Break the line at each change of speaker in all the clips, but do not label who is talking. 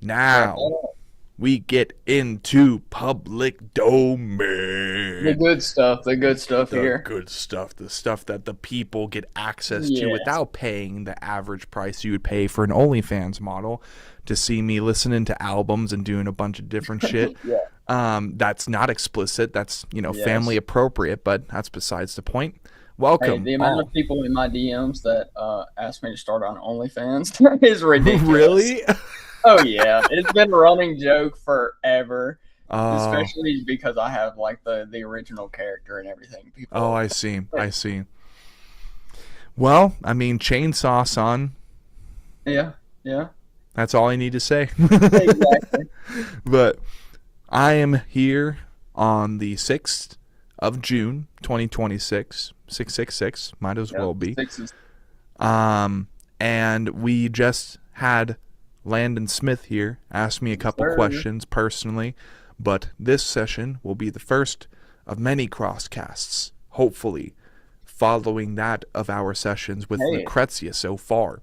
Now we get into public domain.
The good stuff. The good stuff
The
here.
good stuff, the stuff that the people get access to
Yeah.
without paying the average price you would pay for an OnlyFans model to see me listening to albums and doing a bunch of different shit.
Yeah.
That's not explicit. That's,
Yes.
family appropriate, but that's besides the point.
Hey,
Welcome.
the amount of people in my DMs that asked me to start on OnlyFans is ridiculous.
Really?
Oh yeah, it's been a running joke forever.
Oh,
Especially because I have like the original character and everything. People.
I see. I see. Well, I mean, Chainsaw Son.
Yeah. Yeah.
That's all I need to say.
Exactly.
But I am here on the 6th of June, 2026. 666, might as well be.
Sixes.
And we just had Landon Smith here ask me a couple questions personally, but this session will be the first of many crosscasts, hopefully, following that of our sessions with Lucrezia so far.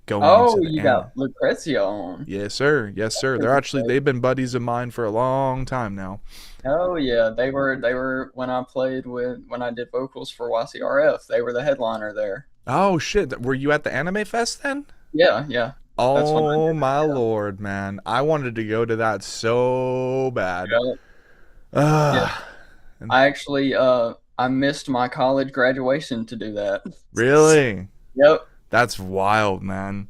You got Lucrezia on.
Yes, sir. Yes, sir. They've been buddies of mine for a long time now.
Oh yeah, they were when I did vocals for YCRF. They were the headliner there.
Oh shit! Were you at the Anime Fest then?
Yeah, yeah.
Oh my lord, man! I wanted to go to that so bad.
Yeah. I actually I missed my college graduation to do that.
Really?
Yep.
That's wild, man.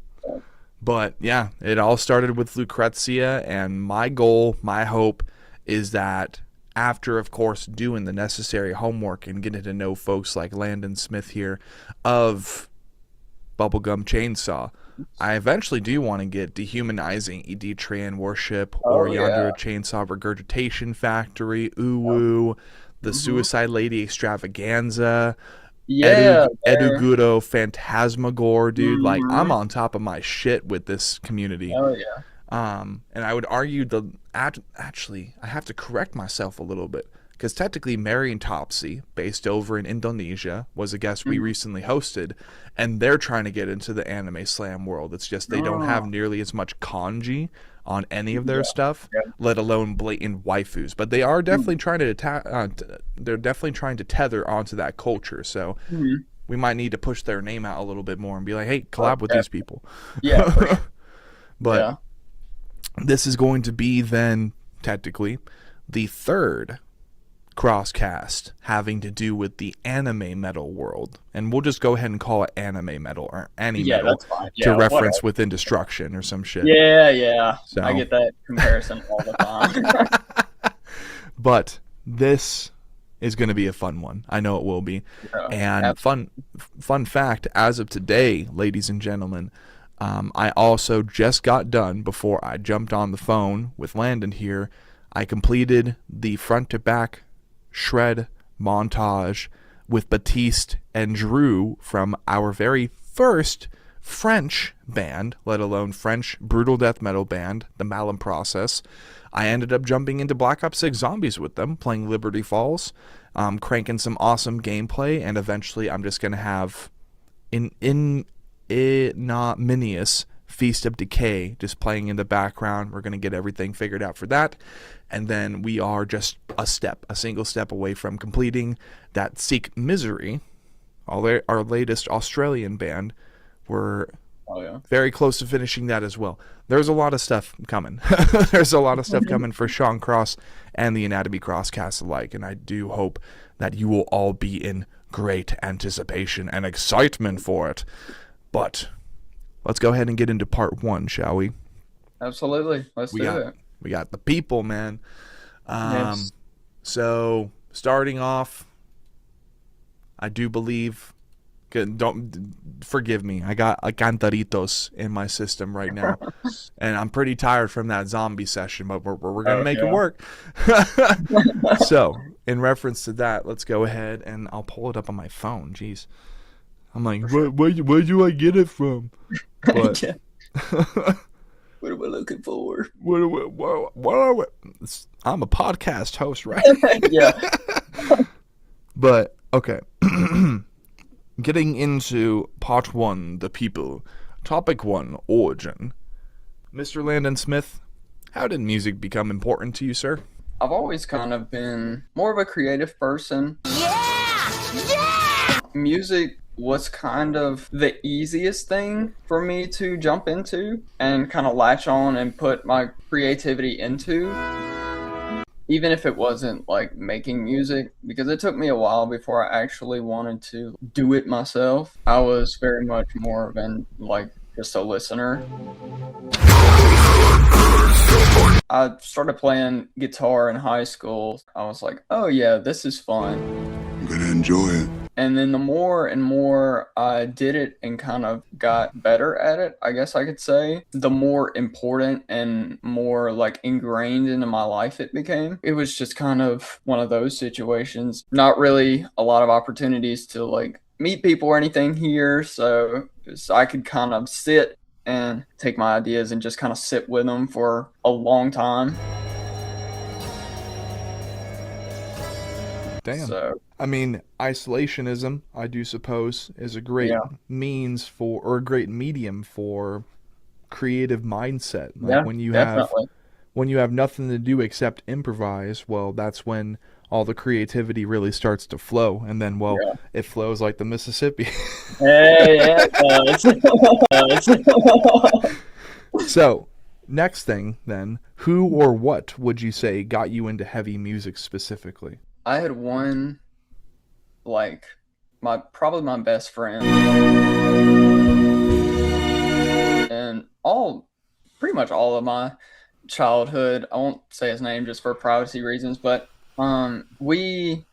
But yeah, it all started with Lucrezia, and my goal, my hope, is that after, of course, doing the necessary homework and getting to know folks like Landon Smith here of Bubblegum Chainsaw, I eventually do want to get Dehumanizing ED Tran Worship or Yonder Chainsaw Regurgitation Factory, Uwu, the Suicide Lady Extravaganza, Eduguro Phantasmagore, dude. Like, I'm on top of my shit with this community.
Oh yeah.
And I would argue actually, I have to correct myself a little bit, because technically Marion Topsy, based over in Indonesia, was a guest we recently hosted, and they're trying to get into the anime slam world. It's just they don't have nearly as much kanji on any of their stuff, let alone blatant waifus. But they are definitely trying to they're definitely trying to tether onto that culture. So we might need to push their name out a little bit more and be like, hey, collab with these people.
Yeah. For sure.
But this is going to be then technically the third crosscast having to do with the anime metal world, and we'll just go ahead and call it anime metal or metal to reference within destruction or some shit.
So, I get that comparison all the time.
But this is going to be a fun one. I know it will be. And fun fact, as of today, ladies and gentlemen, I also just got done, before I jumped on the phone with Landon here, I completed the front to back shred montage with Batiste and Drew from our very first French band, let alone French brutal death metal band, the Malum Process. I ended up jumping into Black Ops 6 Zombies with them, playing Liberty Falls, cranking some awesome gameplay, and eventually I'm just going to have Ignominious Feast of Decay just playing in the background. We're going to get everything figured out for that, and then we are just a single step away from completing that Seek Misery, our latest Australian band. We're very close to finishing that as well. There's a lot of stuff coming. There's a lot of stuff coming for Sean Cross and the Anatomy Crosscast alike, and I do hope that you will all be in great anticipation and excitement for it. But let's go ahead and get into part one, shall we?
Absolutely. Let's do it.
We got the people, man.
Yes.
So, starting off, I do believe... Don't forgive me. I got cantaritos in my system right now, and I'm pretty tired from that zombie session. But we're gonna make it work. So, in reference to that, let's go ahead and I'll pull it up on my phone. Jeez, I'm like, where do I get it from? But
what am I looking for?
What are we? I'm a podcast host, right?
Yeah.
But okay. Getting into part one, the people. Topic one, origin. Mr. Landon Smith, How did music become important to you, sir?
I've always kind of been more of a creative person. Yeah! Yeah! Music was kind of the easiest thing for me to jump into and kind of latch on and put my creativity into, even if it wasn't like making music, because it took me a while before I actually wanted to do it myself. I was very much more of an like just a listener. I started playing guitar in high school. I was like, oh yeah, this is fun.
I'm gonna enjoy it.
And then the more and more I did it and kind of got better at it, I guess I could say, the more important and more like ingrained into my life it became. It was just kind of one of those situations. Not really a lot of opportunities to like meet people or anything here. So I could kind of sit and take my ideas and just kind of sit with them for a long time.
Damn.
So,
I mean, isolationism, I do suppose, is a great means for, or a great medium for creative mindset. Like
yeah,
when you
definitely.
have nothing to do except improvise, well, that's when all the creativity really starts to flow, and then, well,
Yeah.
it flows like the Mississippi.
Hey, yeah, it does.
So, next thing then, who or what would you say got you into heavy music specifically?
I had one, like, probably my best friend, and pretty much all of my childhood. I won't say his name just for privacy reasons, but we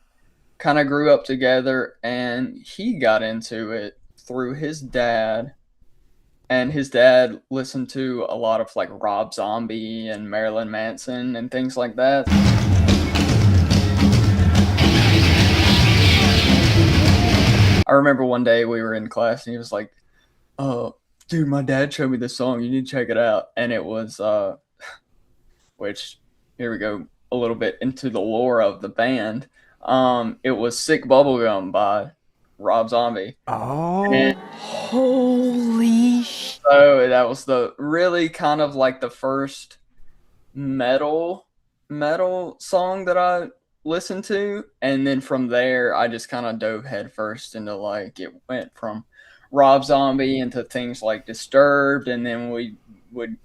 kind of grew up together, and he got into it through his dad. And his dad listened to a lot of like Rob Zombie and Marilyn Manson and things like that. I remember one day we were in class and he was like, "Oh, dude, my dad showed me this song. You need to check it out." And it was, which here we go a little bit into the lore of the band. It was "Sick Bubblegum" by Rob Zombie.
Oh,
And
Holy sh!
so that was the really kind of like the first metal song that I listened to, and then from there I just kind of dove headfirst into like it went from Rob Zombie into things like Disturbed, and then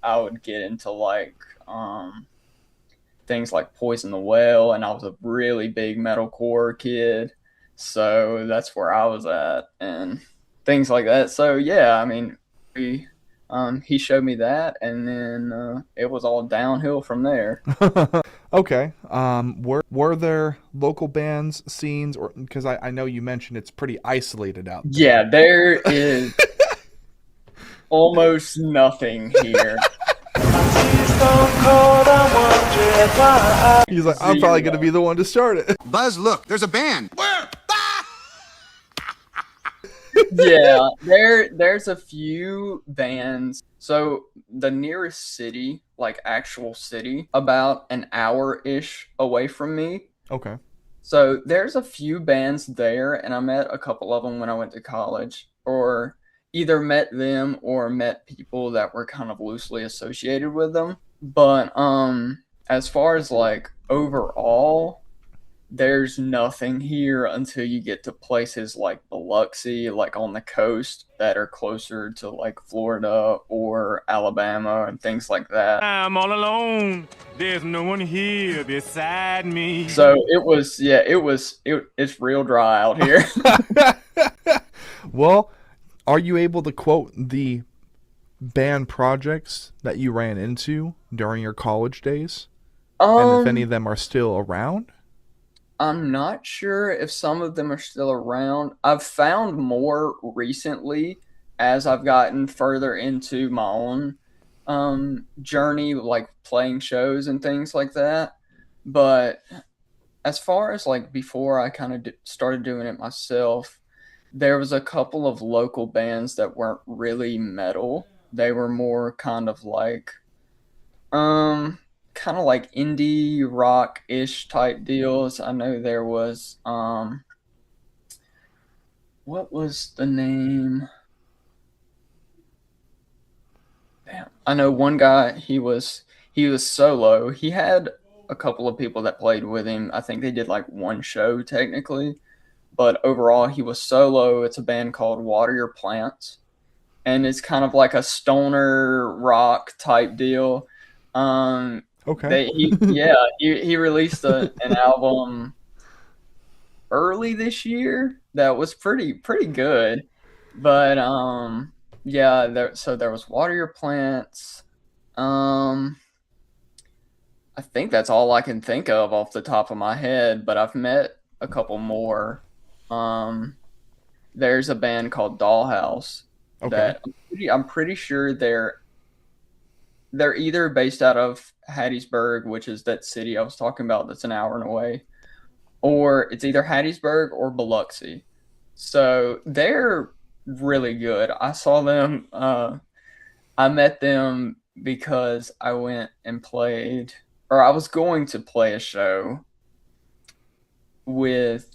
I would get into like things like Poison the Well, and I was a really big metalcore kid, so that's where I was at and things like that. So yeah, I mean, he showed me that, and then it was all downhill from there.
okay. Were there local bands, scenes, or because I know you mentioned it's pretty isolated out there.
Yeah, there is almost nothing here.
He's like, I'm probably gonna be the one to start it.
Buzz, look, there's a band. Where?
Yeah, there's a few bands. So the nearest city, like actual city, about an hour-ish away from me.
Okay.
So there's a few bands there, and I met a couple of them when I went to college, or either met them or met people that were kind of loosely associated with them. But as far as like overall, there's nothing here until you get to places like Biloxi, like on the coast that are closer to like Florida or Alabama and things like that.
I'm all alone. There's no one here beside me.
So it's real dry out here.
Well, are you able to quote the band projects that you ran into during your college days? And if any of them are still around?
I'm not sure if some of them are still around. I've found more recently as I've gotten further into my own journey, like playing shows and things like that. But as far as like before I kind of started doing it myself, there was a couple of local bands that weren't really metal. They were more kind of like indie rock-ish type deals. I know there was what was the name? Damn. I know one guy, he he was solo. He had a couple of people that played with him. I think they did like one show technically, but overall he was solo. It's a band called Water Your Plants, and it's kind of like a stoner rock type deal.
Okay.
He released an album early this year that was pretty good. But there was Water Your Plants. I think that's all I can think of off the top of my head, but I've met a couple more. Um there's a band called Dollhouse
Okay.
that I'm pretty sure they're either based out of Hattiesburg, which is that city I was talking about that's an hour and away, or it's either Hattiesburg or Biloxi. So they're really good. I met them because I went and played, or I was going to play a show with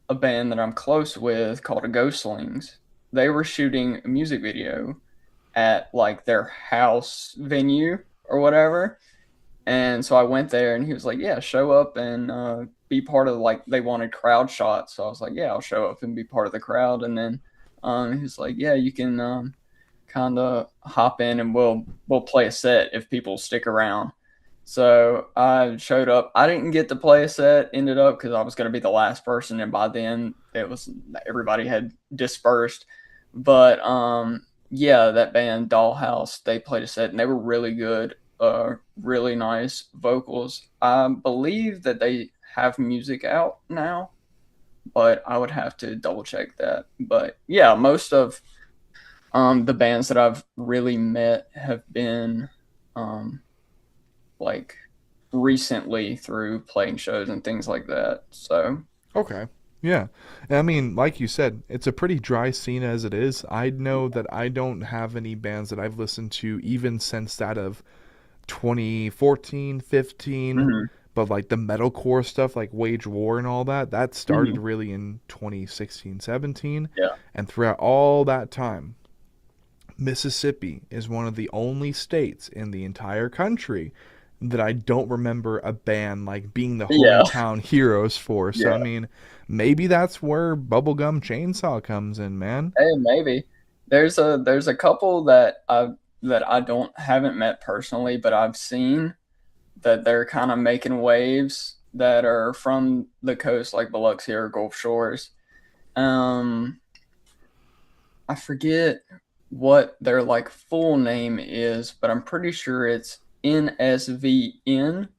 a band that I'm close with called the Ghostlings. They were shooting a music video at like their house venue or whatever. And so I went there and he was like, yeah, show up and be part of, like, they wanted crowd shots. So I was like, yeah, I'll show up and be part of the crowd. And then he was like, yeah, you can kind of hop in and we'll play a set if people stick around. So I showed up. I didn't get to play a set, ended up, because I was going to be the last person. And by then everybody had dispersed. But yeah, that band Dollhouse, they played a set and they were really good. Really nice vocals. I believe that they have music out now, but I would have to double check that. But yeah, most of the bands that I've really met have been like recently through playing shows and things like that. So
Okay. Yeah. I mean, like you said, it's a pretty dry scene as it is. I know that I don't have any bands that I've listened to even since that of 2014, 15,
mhm.
but like the metalcore stuff like Wage War and all that started really in 2016, 17.
Yeah.
And throughout all that time, Mississippi is one of the only states in the entire country that I don't remember a band like being the
Yeah.
hometown heroes for. So
Yeah.
I mean, maybe that's where Bubblegum Chainsaw comes in, man.
Hey, maybe there's a couple that I haven't met personally, but I've seen that they're kind of making waves that are from the coast, like Biloxi or Gulf Shores. Um, I forget what their like full name is, but I'm pretty sure it's NSVN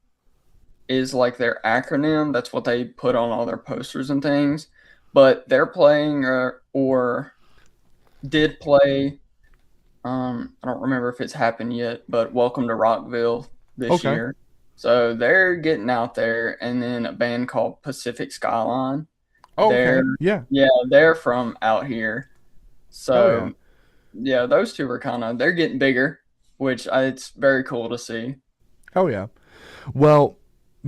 is like their acronym. That's what they put on all their posters and things. But they're playing or did play. I don't remember if it's happened yet, but Welcome to Rockville this
Okay.
year. So they're getting out there, and then a band called Pacific Skyline.
Oh,
They're
okay. Yeah.
Yeah, they're from out here.
Oh yeah.
So yeah, those two are they're getting bigger, which it's very cool to see.
Oh yeah. Well,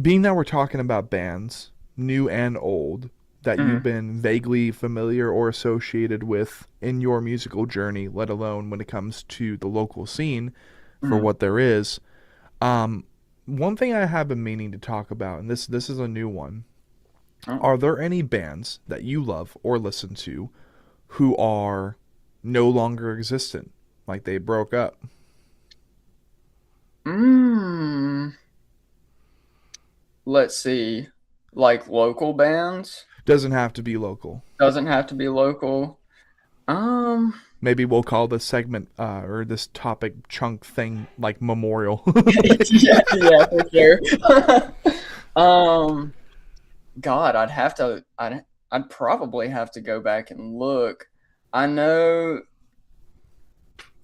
being that we're talking about bands, new and old, that you've
Mhm.
been vaguely familiar or associated with in your musical journey, let alone when it comes to the local scene for
Mhm.
what there is. Um, One thing I have been meaning to talk about, and this is a new one.
Oh.
Are there any bands that you love or listen to who are no longer existent, like they broke up?
Mm, let's see. Like local bands?
Doesn't have to be local.
Doesn't have to be local. Um,
Maybe we'll call this segment or this topic chunk thing like memorial.
yeah, for sure. um, God, I'd probably have to go back and look. I know.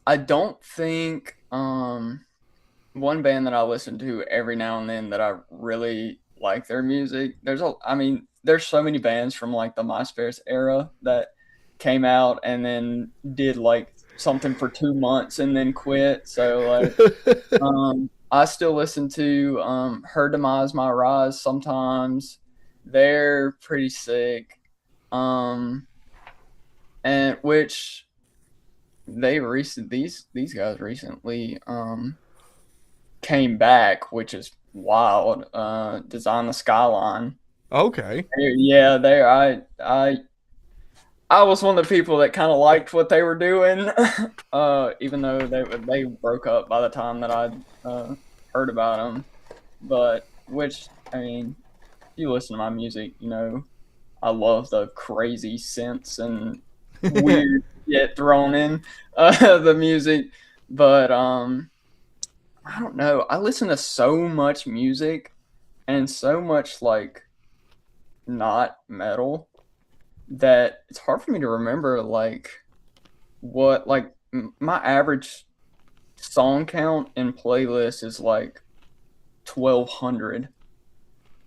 I don't think one band that I listen to every now and then that I really like their music. There's so many bands from like the MySpace era that came out and then did like something for 2 months and then quit. So like I still listen to Her Demise My Rise sometimes. They're pretty sick. Um and which these guys recently came back, which is wild. Design the Skyline.
Okay.
Yeah, I was one of the people that kind of liked what they were doing, even though they broke up by the time that I heard about them. But which, I mean, if you listen to my music, you know I love the crazy synths and weird yet thrown in the music. But I don't know. I listen to so much music and so much like not metal that it's hard for me to remember like what like my average song count in playlist is like 1,200.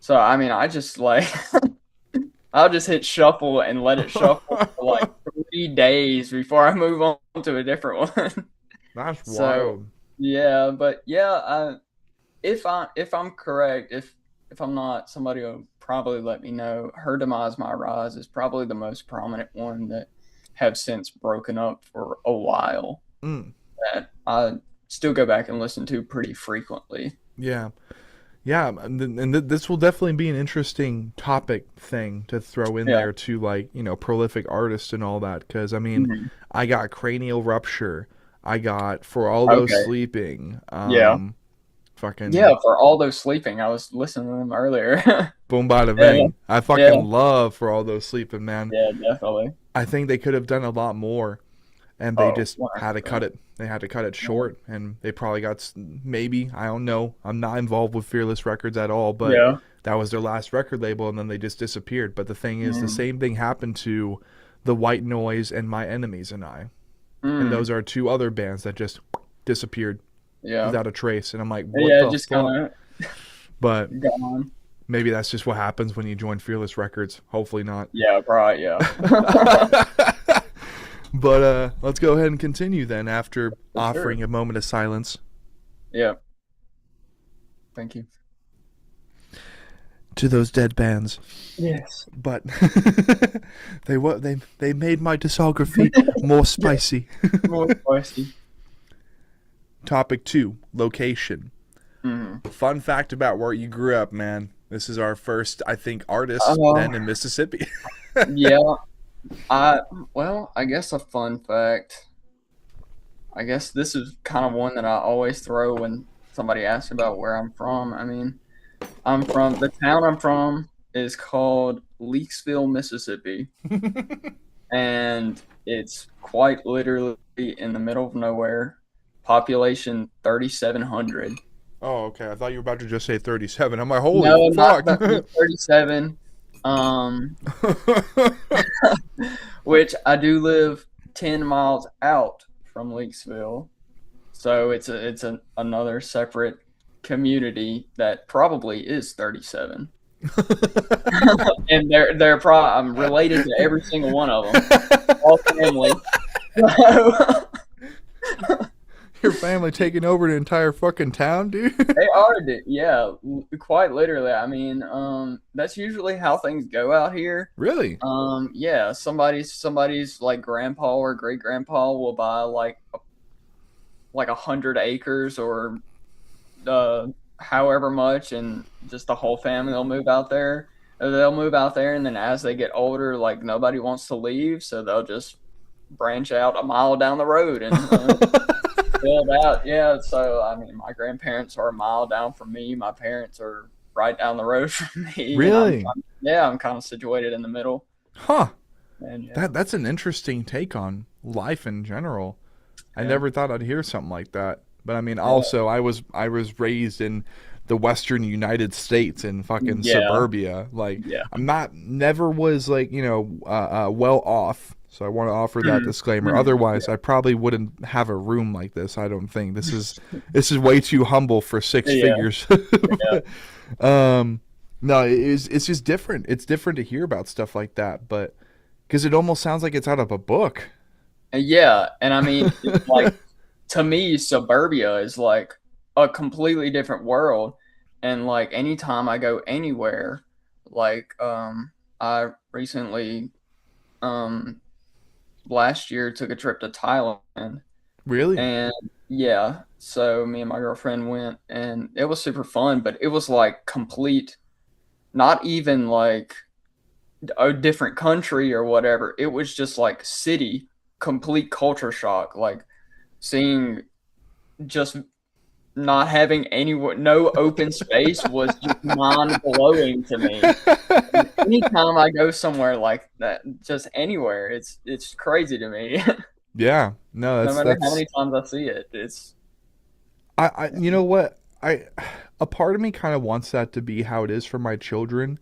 So I mean, I just like I'll just hit shuffle and let it shuffle for like 3 days before I move on to a different one.
That's
So
wild.
yeah, but yeah, if I'm correct, if I'm not, somebody will probably let me know. Her Demise, My Rise is probably the most prominent one that have since broken up for a while
Mm.
that I still go back and listen to pretty frequently.
Yeah. Yeah, this will definitely be an interesting topic thing to throw in
Yeah.
there to, like, prolific artists and all that. Because, I mean,
Mhm.
I got Cranial Rupture. I got For All Those
Okay.
Sleeping.
Yeah. Yeah,
Fucking
for all those sleeping, I was listening to them earlier.
Boom Bada
Yeah.
Bang. I
Yeah.
fucking love For All Those Sleeping, man.
Yeah, definitely.
I think they could have done a lot more. And they
Oh,
just had to cut
100%.
it. They had to cut it short, and they probably got maybe, I don't know. I'm not involved with Fearless Records at all, but
Yeah.
that was their last record label, and then they just disappeared. But the thing is, the
Mm.
same thing happened to the White Noise and My Enemies and I, and
Mm.
those are two other bands that just disappeared
Yeah.
without a trace. And I'm like, what
Yeah,
the
just
fuck?
kind
But
of gone.
maybe that's just what happens when you join Fearless Records. Hopefully not.
Yeah, probably, yeah.
But let's go ahead and continue then after
For
offering
sure.
a moment of silence.
Yeah. Thank you.
To those dead bands.
Yes.
But they made my discography more spicy.
More spicy.
Topic 2, location.
Mm.
Fun fact about where you grew up, man. This is our first, I think, artist then in Mississippi.
Yeah. I guess a fun fact. I guess this is kind of one that I always throw when somebody asks about where I'm from. I mean, the town I'm from is called Leakesville, Mississippi, and it's quite literally in the middle of nowhere. Population 3,700.
Oh, okay. I thought you were about to just say 37. I'm like, holy
No,
fuck.
not 37. Which I do live 10 miles out from Leakesville, so it's another separate community that probably is 37. And I'm related to every single one of them, all family. So,
Your family taking over the entire fucking town, dude?
they are, yeah, quite literally. I mean, that's usually how things go out here.
Really?
Yeah, somebody's like grandpa or great grandpa will buy like 100 acres or however much, and just the whole family will move out there. They'll move out there, and then as they get older, like nobody wants to leave, so they'll just branch out a mile down the road and build out. Yeah, so I mean, my grandparents are a mile down from me. My parents are right down the road from me.
Really?
I'm kind of situated in the middle.
Huh.
And yeah,
That's an interesting take on life in general. I
Yeah.
never thought I'd hear something like that. But I mean, also I was raised in the Western United States in fucking
Yeah.
suburbia. Like,
Yeah.
never was like well off. So I want to offer that disclaimer.
Mm.
Otherwise, I probably wouldn't have a room like this. I don't think this is way too humble for six
Yeah.
figures.
Yeah.
No, it's just different. It's different to hear about stuff like that, but because it almost sounds like it's out of a book.
Yeah, and I mean, it's like to me, suburbia is like a completely different world. And like anytime I go anywhere, like I recently last year took a trip to Thailand,
Really?
and Yeah, so me and my girlfriend went, and it was super fun, but it was like complete, not even like a different country or whatever. It was just like city, complete culture shock. Like seeing just not having no open space was just mind blowing to me. And anytime I go somewhere like that, just anywhere, it's crazy to me.
Yeah, no,
No matter how many times I see it,
you know what? A part of me kind of wants that to be how it is for my children,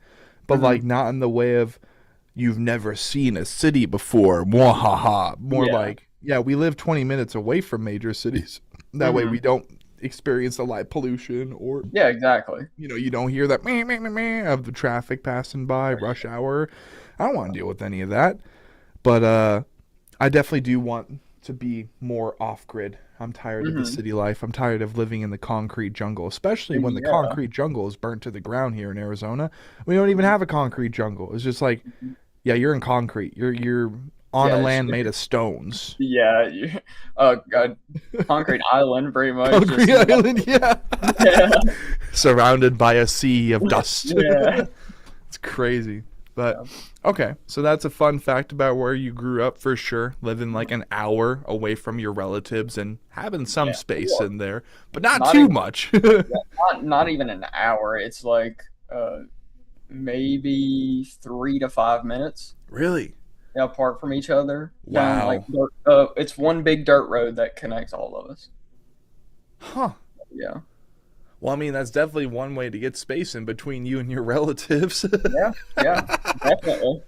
but like not in the way of you've never seen a city before. Mwahaha. More like, yeah, we live 20 minutes away from major cities. That way we don't experience the light pollution or
yeah, exactly.
you don't hear that meh, meh, meh, meh of the traffic passing by, rush hour. I don't want to deal with any of that. But I definitely do want to be more off-grid. I'm tired of the city life. I'm tired of living in the concrete jungle, especially when the concrete jungle is burnt to the ground here in Arizona. We don't even have a concrete jungle. It's just like, yeah, you're in concrete. You're on a land made of stones.
Yeah, concrete island, pretty much.
Concrete island, yeah. Surrounded by a sea of dust.
Yeah.
It's crazy. But okay, so that's a fun fact about where you grew up for sure. Living like an hour away from your relatives and having some space in there, but not too much.
Not even an hour. It's like maybe 3 to 5 minutes.
Really?
Apart from each other.
Wow.
Like it's one big dirt road that connects all of us.
Huh.
Yeah.
Well, I mean, that's definitely one way to get space in between you and your relatives.
Yeah, definitely.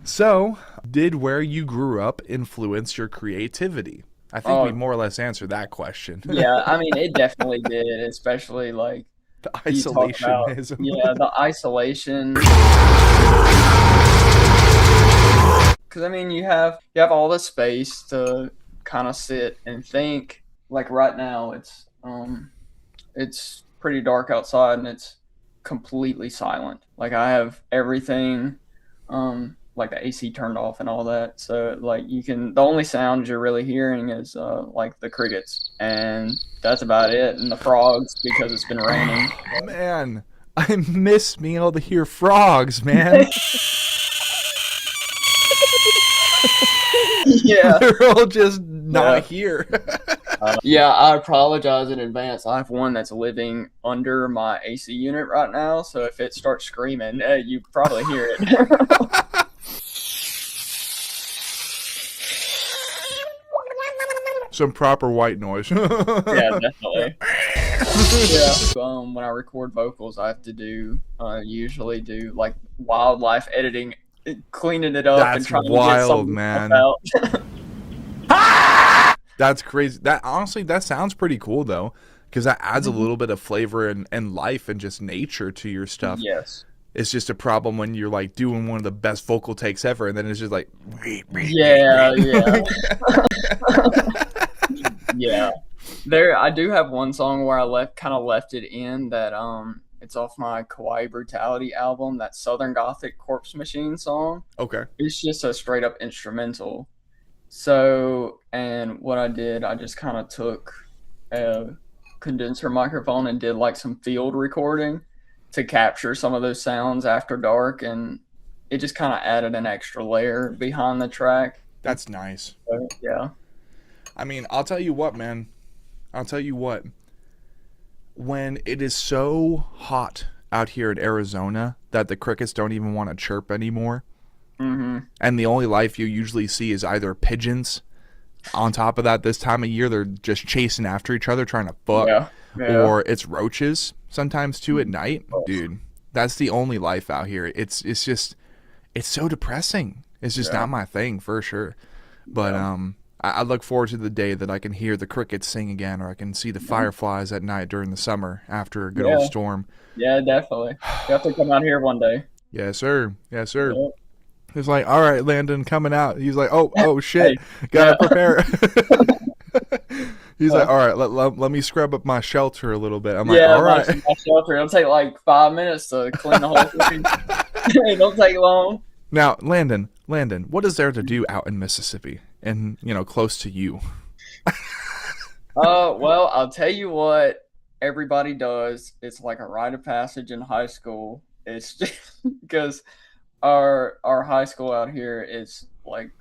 So, did where you grew up influence your creativity? I think we more or less answered that question.
Yeah, I mean, it definitely did, especially like
the isolationism.
The isolation. Because I mean, you have all the space to kind of sit and think. Like right now, it's pretty dark outside and it's completely silent. Like I have everything, like the AC turned off and all that. So like the only sounds you're really hearing is like the crickets, and that's about it. And the frogs because it's been raining.
Oh, man, I miss being able to hear frogs, man.
Yeah,
they're all just not here.
I apologize in advance. I have one that's living under my AC unit right now, so if it starts screaming, you probably hear it.
Some proper white noise.
Yeah, definitely. When I record vocals, I have to usually do like wildlife editing, cleaning it up.
That's
and trying
wild,
to get
man.
out.
That's crazy. That honestly, that sounds pretty cool though, because that adds a little bit of flavor and life and just nature to your stuff.
Yes.
It's just a problem when you're like doing one of the best vocal takes ever, and then it's just like,
yeah. Yeah. I do have one song where I kind of left it in that it's off my Kawaii Brutality album, that Southern Gothic Corpse Machine song.
Okay.
It's just a straight up instrumental. So, and what I did, I just kind of took a condenser microphone and did like some field recording to capture some of those sounds after dark, and it just kind of added an extra layer behind the track.
That's nice.
So, yeah.
I mean, I'll tell you what, man. I'll tell you what. When it is so hot out here in Arizona that the crickets don't even want to chirp anymore, and the only life you usually see is either pigeons. On top of that, this time of year, they're just chasing after each other, trying to fuck. Yeah. Or it's roaches sometimes too at night. Dude, that's the only life out here. It's just, it's so depressing. It's just not my thing for sure. But I look forward to the day that I can hear the crickets sing again, or I can see the fireflies at night during the summer after a good old storm.
Yeah, definitely. You have to come out here one day.
Yes, sir. Yes, sir. Yep. He's like, all right, Landon, coming out. He's like, oh shit, gotta prepare. He's like, all right, let me scrub up my shelter a little bit. I'm like, all right.
My shelter. It'll take like 5 minutes to clean the whole thing. It don't take long.
Now, Landon, what is there to do out in Mississippi and, close to you?
Well, I'll tell you what everybody does. It's like a rite of passage in high school. It's just because our high school out here is like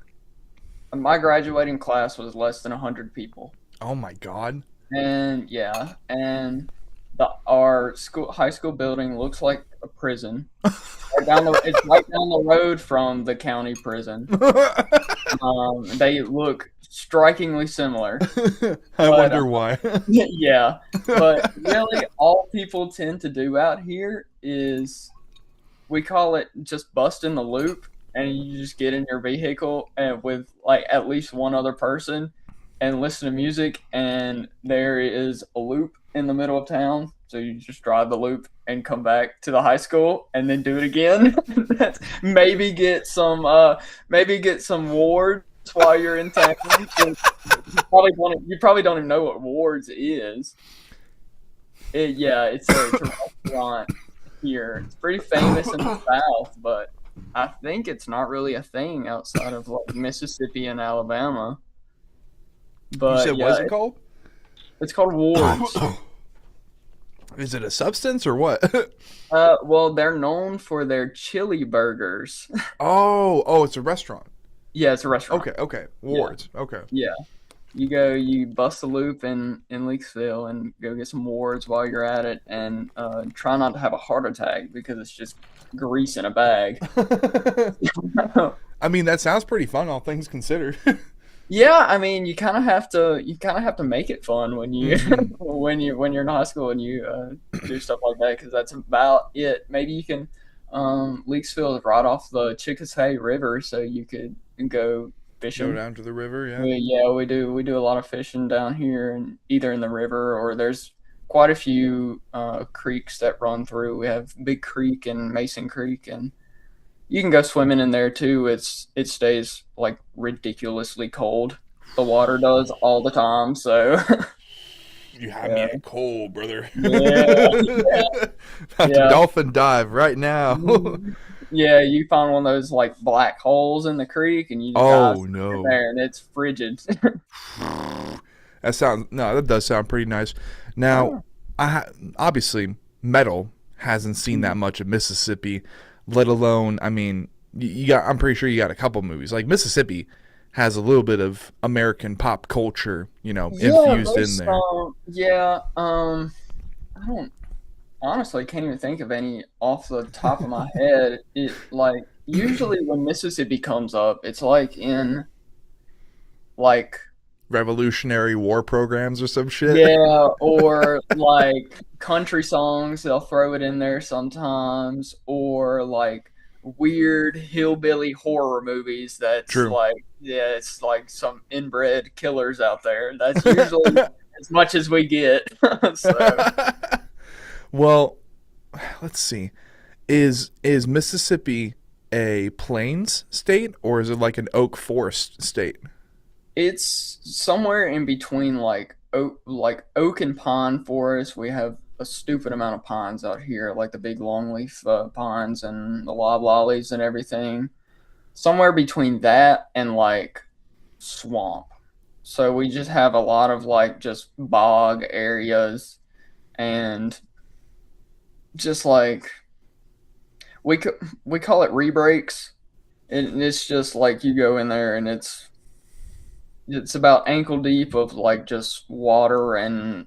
my graduating class was less than 100 people.
Oh my God.
And yeah, and our high school building looks like a prison. It's right down the road from the county prison. They look strikingly similar.
I wonder why.
Yeah, but really, all people tend to do out here is we call it just busting the loop, and you just get in your vehicle and with like at least one other person and listen to music, and there is a loop in the middle of town. So you just drive the loop and come back to the high school and then do it again. maybe get some wards while you're in town. You probably don't even know what wards is. It's a restaurant here. It's pretty famous in the South, but I think it's not really a thing outside of like Mississippi and Alabama. But
you said, what's it called?
It's called wards.
Is it a substance or what?
Well, they're known for their chili burgers.
Oh, it's a restaurant.
Yeah, it's a restaurant.
Okay. Wards. Yeah. Okay.
Yeah. You bust the loop in Leakesville and go get some wards while you're at it, and try not to have a heart attack because it's just grease in a bag.
I mean, that sounds pretty fun, all things considered.
Yeah, I mean, you kind of have to make it fun when you when you're in high school and you do stuff like that, because that's about it. Maybe you can Leakesville is right off the Chickasay River, so you could go fishing.
Go down to the river, yeah.
We do a lot of fishing down here, and either in the river or there's quite a few creeks that run through. We have Big Creek and Mason Creek, and you can go swimming in there too. It stays like ridiculously cold. The water does all the time, so
you have me at cold, brother.
Yeah.
About to dolphin dive right now.
Yeah, you find one of those like black holes in the creek, and you just
no,
there, and it's frigid.
That does sound pretty nice. Now, obviously, metal hasn't seen that much of Mississippi. Let alone, I mean, I'm pretty sure you got a couple movies. Like Mississippi has a little bit of American pop culture, infused in there.
I don't honestly can't even think of any off the top of my head. It like usually when Mississippi comes up, it's like in like
Revolutionary War programs or some shit.
Yeah, or like country songs, they'll throw it in there sometimes, or like weird hillbilly horror movies that's like, it's like some inbred killers out there. That's usually as much as we get.
Well, let's see. Is Mississippi a plains state, or is it like an oak forest state?
It's somewhere in between like oak and pine forest. We have a stupid amount of pines out here, like the big longleaf pines and the loblollies and everything. Somewhere between that and like swamp. So we just have a lot of like just bog areas, and just like we call it rebreaks. It's just like you go in there and it's about ankle deep of like just water and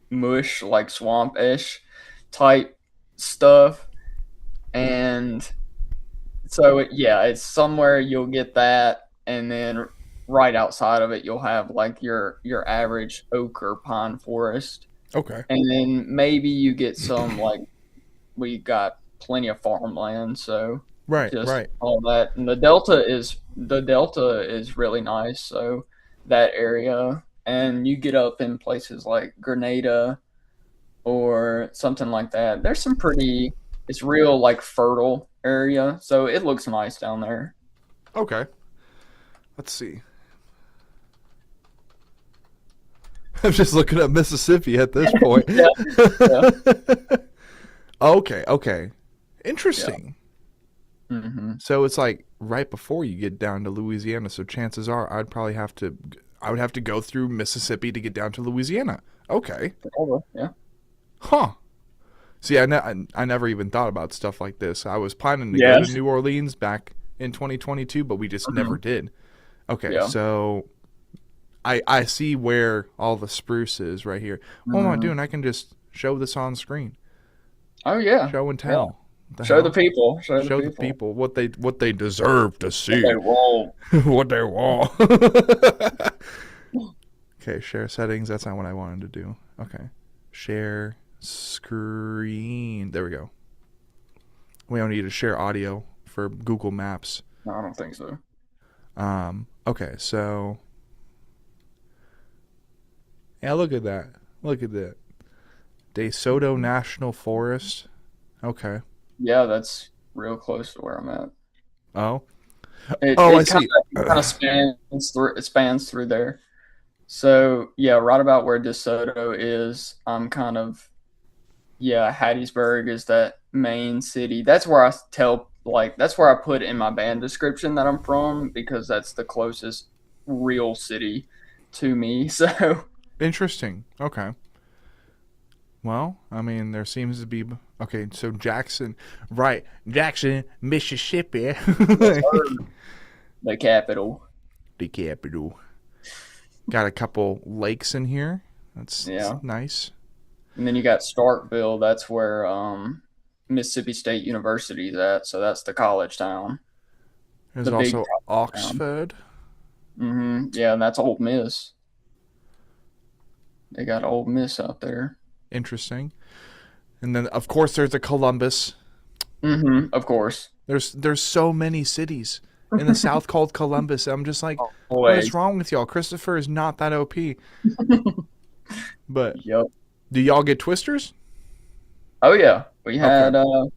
mush, like swamp-ish type stuff. And so it's somewhere you'll get that, and then right outside of it you'll have like your average oak or pine forest.
Okay.
And then maybe you get some like we got plenty of farmland, so
right
all that. And the delta is really nice, so that area. And you get up in places like Grenada or something like that, there's some it's real like fertile area, so it looks nice down there.
Okay, let's see. I'm just looking up Mississippi at this point. Yeah. Okay. Interesting.
Yeah. Mm-hmm.
So it's like right before you get down to Louisiana. So chances are I would have to go through Mississippi to get down to Louisiana. Okay.
Yeah.
Huh. See, I never even thought about stuff like this. I was planning to go to New Orleans back in 2022, but we just never did. Okay, so I see where all the spruce is right here. What am I doing? I can just show this on screen.
Oh yeah.
Show and tell.
Show the people. Show
the people what they deserve to see.
What they want.
What they want. Okay, share settings. That's not what I wanted to do. Okay. Share screen. There we go. We don't need to share audio for Google Maps.
No, I don't think so.
Okay, so yeah, look at that. Look at that. DeSoto National Forest. Okay.
Yeah, that's real close to where I'm at.
Oh.
I see. It kind of spans through there. So yeah, right about where DeSoto is, I'm kind of Hattiesburg is that main city. That's where that's where I put in my band description that I'm from, because that's the closest real city to me. So
interesting. Okay. Well, I mean, there seems to be okay. So Jackson, Mississippi,
the capital.
The capital. Got a couple lakes in here. That's nice.
And then you got Starkville. That's where Mississippi State University is at. So that's the college town.
There's also Oxford.
Yeah, and that's Ole Miss. They got Ole Miss out there.
Interesting. And then, of course, there's the Columbus.
Of course.
There's so many cities in the South called Columbus. I'm just like, what is wrong with y'all? Christopher is not that OP. But do y'all get twisters?
Oh yeah, we had a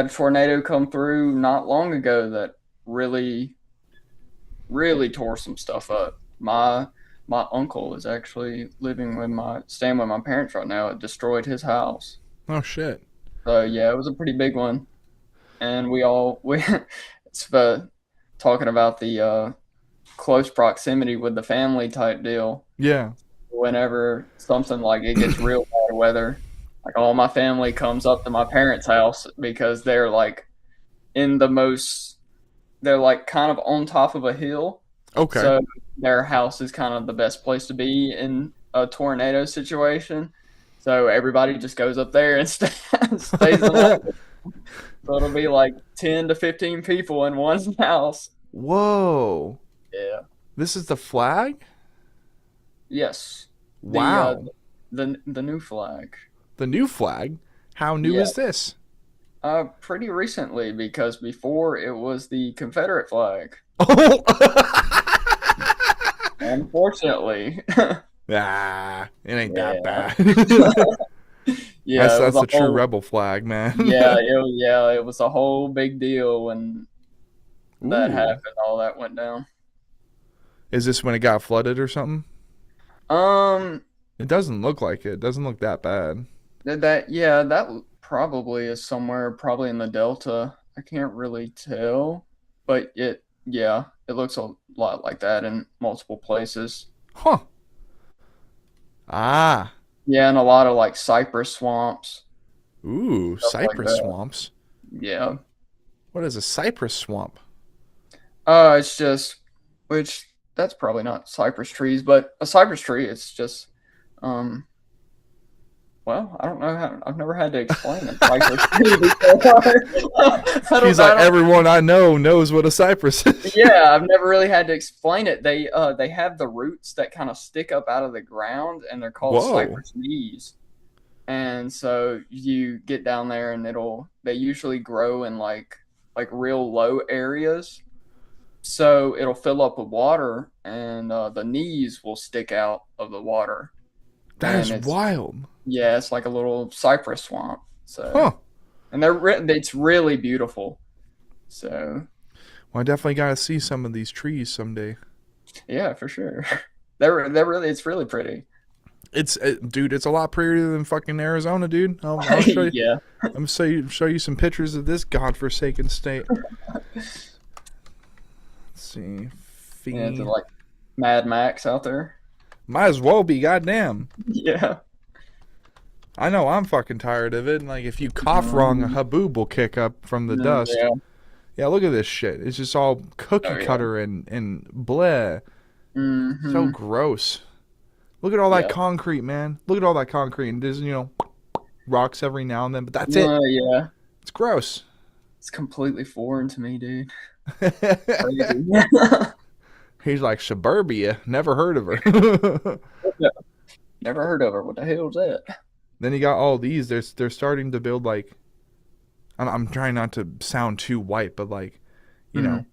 tornado come through not long ago that really tore some stuff up. My uncle is actually staying with my parents right now. It destroyed his house.
Oh shit.
So yeah, it was a pretty big one. And it's talking about the close proximity with the family type deal.
Yeah.
Whenever something like it gets real bad weather, like all my family comes up to my parents' house because they're like they're like kind of on top of a hill.
Okay.
So their house is kind of the best place to be in a tornado situation. So everybody just goes up there and stays the night. So it'll be like 10 to 15 people in one house.
Whoa.
Yeah.
This is the flag?
Yes.
Wow.
The new flag.
The new flag? How new is this?
Pretty recently, because before it was the Confederate flag.
Oh.
Unfortunately.
It ain't that bad.
Yeah,
that's the true rebel flag, man.
it was a whole big deal when that happened. All that went down.
Is this when it got flooded or something? It doesn't look like it. It doesn't look that bad.
That probably is somewhere probably in the Delta. I can't really tell, but it looks a lot like that in multiple places.
Huh. Ah.
Yeah, and a lot of like cypress swamps.
Ooh, cypress swamps.
Yeah.
What is a cypress swamp?
It's just, which that's probably not cypress trees, but a cypress tree, it's just, well, I don't know I've never had to explain a cypress tree before.
He's like, everyone I know knows what a cypress is.
Yeah, I've never really had to explain it. They have the roots that kind of stick up out of the ground, and they're called cypress knees. And so you get down there, and they usually grow in like real low areas. So it'll fill up with water, and the knees will stick out of the water.
That is wild.
Yeah, it's like a little cypress swamp. So, and it's really beautiful. So,
well, I definitely got to see some of these trees someday.
Yeah, for sure. It's really pretty.
Dude, it's a lot prettier than fucking Arizona, dude. I'll show you.
Yeah.
I'm gonna show you some pictures of this godforsaken state. Let's see.
Yeah, to like Mad Max out there.
Might as well be, goddamn.
Yeah.
I know I'm fucking tired of it. And like, if you cough wrong, a haboob will kick up from the dust.
Yeah.
Yeah, look at this shit. It's just all cookie cutter and bleh.
Mm-hmm.
So gross. Look at all that
Yeah.
concrete, man. Look at all that concrete. And there's, rocks every now and then, but that's it.
Yeah.
It's gross.
It's completely foreign to me, dude. Crazy.
He's like, suburbia. Never heard of her.
Never heard of her. What the hell is that?
Then you got all these. They're starting to build like, I'm trying not to sound too white, but like,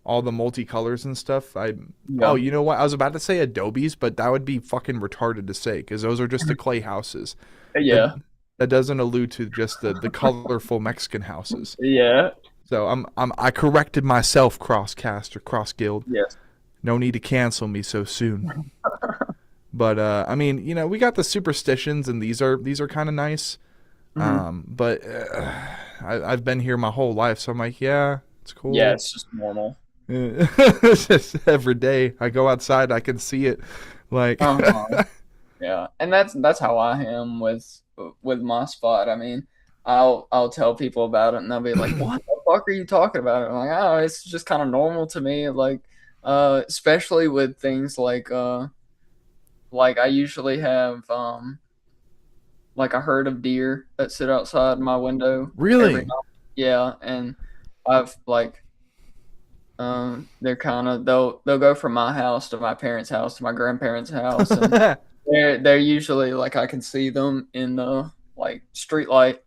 all the multicolors and stuff. Oh, you know what? I was about to say Adobes, but that would be fucking retarded to say because those are just the clay houses.
Yeah.
That doesn't allude to just the colorful Mexican houses.
Yeah.
So I corrected myself, Crosscast or Cross Guild.
Yes.
No need to cancel me so soon. But I mean, we got the superstitions, and these are kind of nice. But I've been here my whole life, so I'm like, yeah, it's cool.
Yeah, it's just normal.
It's just every day I go outside, I can see it. Like,
yeah, and that's how I am with my spot. I mean, I'll tell people about it, and they'll be like, "What the fuck are you talking about?" I'm like, "Oh, it's just kind of normal to me." Like, especially with things like I usually have like a herd of deer that sit outside my window.
Really?
Yeah, and I've like they're kind of they'll go from my house to my parents' house to my grandparents' house, and they're usually like I can see them in the like street light,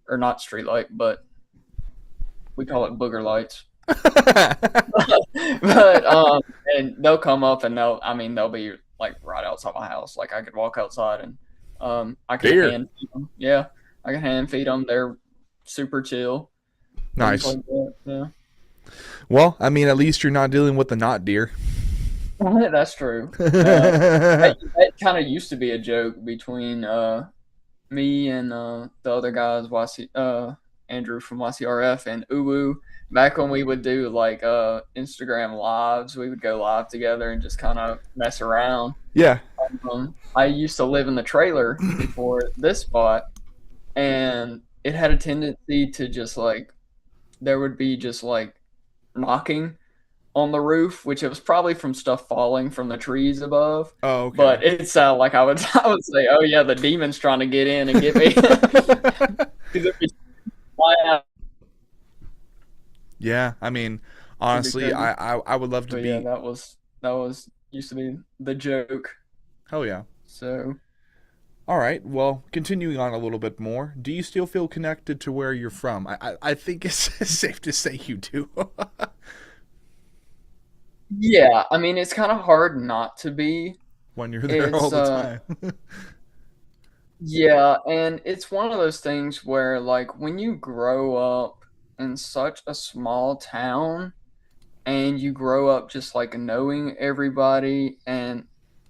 or not street light, but we call it booger lights. But and they'll come up and they'll be like right outside my house. Like I could walk outside and I can hand feed them. Yeah, I can hand feed them. They're super chill.
Nice.
Like that. Yeah.
Well, I mean, at least you're not dealing with the not deer.
That's true. That kind of used to be a joke between me and the other guys, Andrew from YCRF and Uwu. Back when we would do like Instagram lives, we would go live together and just kind of mess around.
Yeah.
I used to live in the trailer before this spot, and it had a tendency to just like there would be just like knocking on the roof, which it was probably from stuff falling from the trees above.
Oh, okay.
But it sounded like I would say, "Oh yeah, the demon's trying to get in and get me."
Yeah, I mean, honestly, I would love to be.
Yeah, that was used to be the joke.
Hell yeah.
So,
all right. Well, continuing on a little bit more, do you still feel connected to where you're from? I think it's safe to say you do.
yeah, I mean, it's kind of hard not to be
when you're there all the time.
Yeah, and it's one of those things where, like, when you grow up in such a small town and you grow up just like knowing everybody, and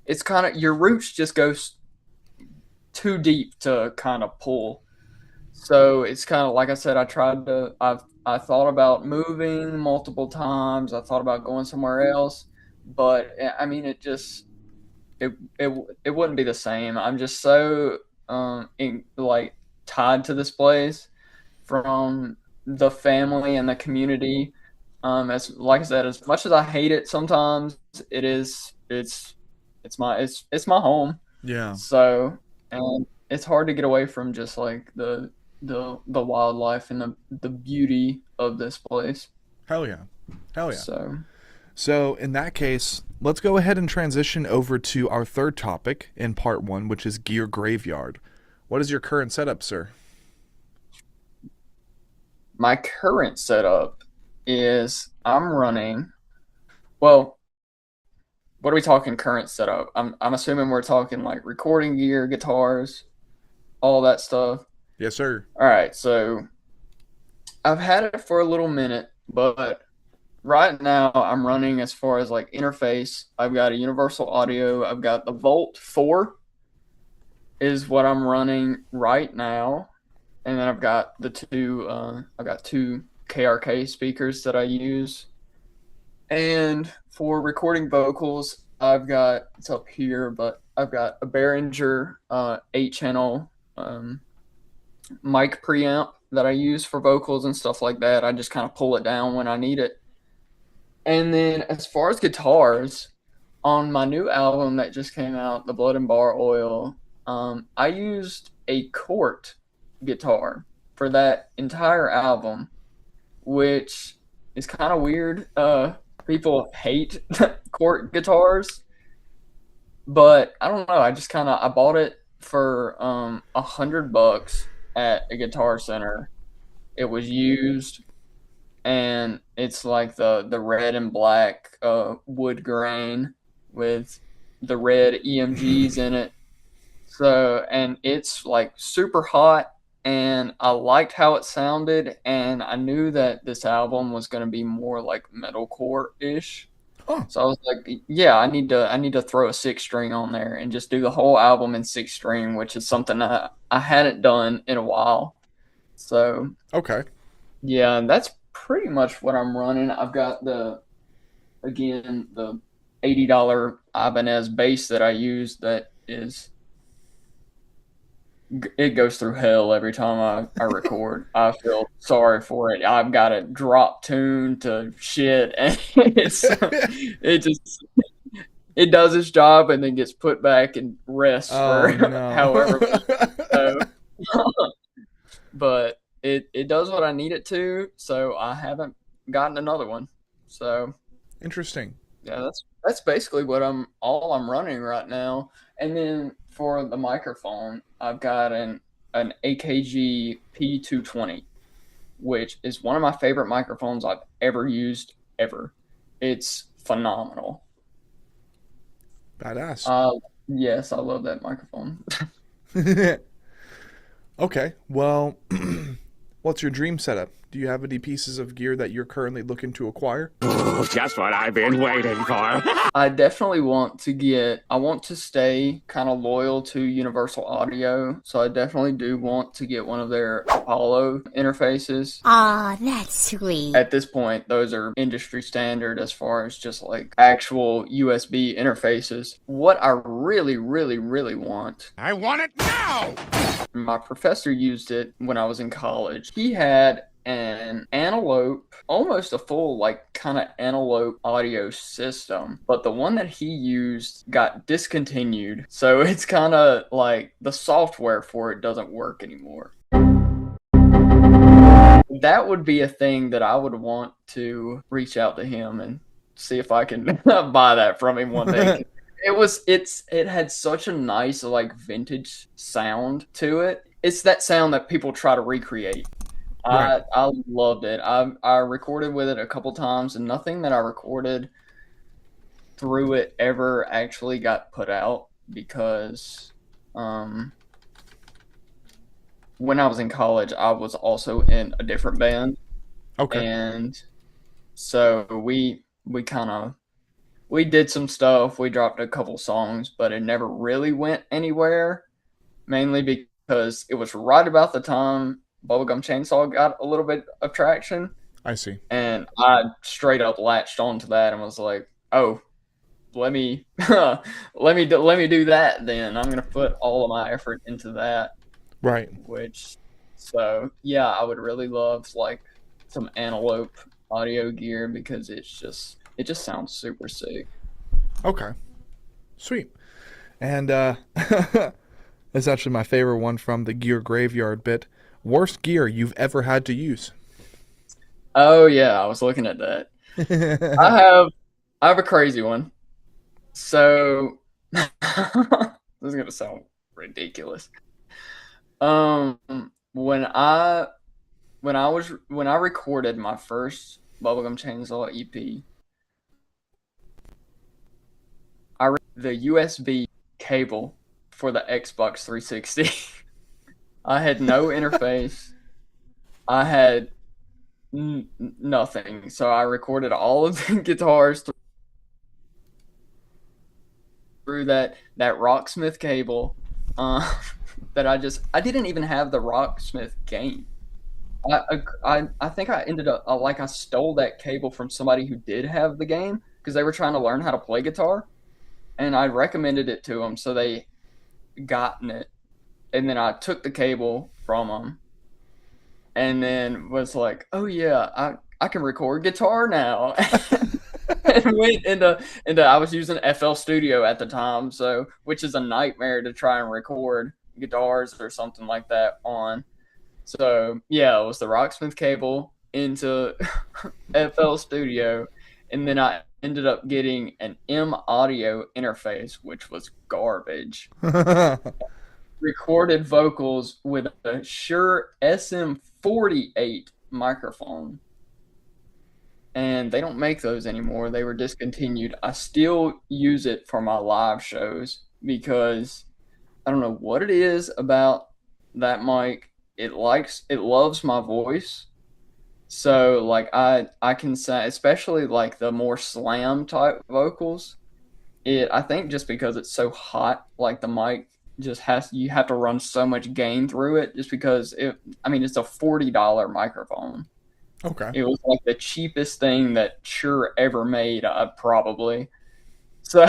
it's kind of your roots just go too deep to kind of pull. So it's kind of like I said, I thought about moving multiple times. I thought about going somewhere else, but I mean, it wouldn't be the same. I'm just so like tied to this place from the family and the community. As like I said, as much as I hate it sometimes, it's my home.
Yeah.
So, and it's hard to get away from just like the wildlife and the beauty of this place.
Hell yeah. So in that case, let's go ahead and transition over to our third topic in part 1, which is gear graveyard. What is your current setup, sir?
My current setup is I'm running. Well, what are we talking current setup? I'm assuming we're talking like recording gear, guitars, all that stuff.
Yes, sir.
All right, so I've had it for a little minute, but right now I'm running as far as like interface. I've got a universal audio. I've got the Volt 4 is what I'm running right now. And then I've got two KRK speakers that I use. And for recording vocals, I've got, it's up here, but I've got a Behringer 8-channel mic preamp that I use for vocals and stuff like that. I just kind of pull it down when I need it. And then as far as guitars, on my new album that just came out, The Blood and Bar Oil, I used a Cort guitar for that entire album, which is kind of weird. People hate Cort guitars, but I don't know. I bought it for $100 at a Guitar Center. It was used, and it's like the red and black wood grain with the red EMGs in it. So, and it's like super hot, and I liked how it sounded, and I knew that this album was going to be more like metalcore-ish.
Oh.
So I was like, yeah, I need to throw a 6-string on there and just do the whole album in 6-string, which is something I hadn't done in a while. So
Okay.
yeah, that's pretty much what I'm running. I've got the $80 Ibanez bass that I use that it goes through hell every time I record. I feel sorry for it. I've got it drop tune to shit, and it does its job and then gets put back and rests for however. But it does what I need it to, so I haven't gotten another one. So
Interesting.
yeah, that's basically what I'm running right now. And then for the microphone, I've got an AKG P220, which is one of my favorite microphones I've ever used ever. It's phenomenal.
Badass.
Yes, I love that microphone.
Okay. Well, what's your dream setup? Do you have any pieces of gear that you're currently looking to acquire?
Oh, just what I've been waiting for.
I definitely want to stay kind of loyal to Universal Audio, so I definitely do want to get one of their Apollo interfaces.
Aw, that's sweet.
At this point, those are industry standard as far as just like actual USB interfaces. What I really, really, really want.
I want it now!
My professor used it when I was in college. He had an antelope, almost a full like kind of antelope audio system, but the one that he used got discontinued, so it's kind of like the software for it doesn't work anymore. That would be a thing that I would want to reach out to him and see if I can buy that from him one day. It had such a nice like vintage sound to it. It's that sound that people try to recreate. Right. I loved it. I recorded with it a couple times, and nothing that I recorded through it ever actually got put out because when I was in college, I was also in a different band.
Okay.
And so we did some stuff. We dropped a couple songs, but it never really went anywhere, mainly because it was right about the time Bubblegum Chainsaw got a little bit of traction.
I see.
And I straight up latched onto that and was like, "Oh, let me do that then. I'm gonna put all of my effort into that."
Right.
So yeah, I would really love like some Antelope audio gear because it just sounds super sick.
Okay. Sweet. And that's actually my favorite one from the Gear Graveyard bit. Worst gear you've ever had to use?
Oh yeah, I was looking at that. I have a crazy one. So this is gonna sound ridiculous. When I recorded my first Bubblegum Chainsaw EP, the USB cable for the Xbox 360. I had no interface. I had nothing. So I recorded all of the guitars through that Rocksmith cable. That I didn't even have the Rocksmith game. I think I ended up I stole that cable from somebody who did have the game because they were trying to learn how to play guitar. and I recommended it to them, so they gotten it. And then I took the cable from them, and then was like, "Oh yeah, I can record guitar now." And went into I was using FL Studio at the time, so which is a nightmare to try and record guitars or something like that on. So yeah, it was the Rocksmith cable into FL Studio, and then I ended up getting an M Audio interface, which was garbage. Recorded vocals with a Shure SM48 microphone. And they don't make those anymore. They were discontinued. I still use it for my live shows because I don't know what it is about that mic. It loves my voice. So like I can say, especially like the more slam type vocals, I think just because it's so hot, like the mic you have to run so much gain through it just because it's a $40 microphone.
Okay.
It was like the cheapest thing that Shure ever made, probably. So,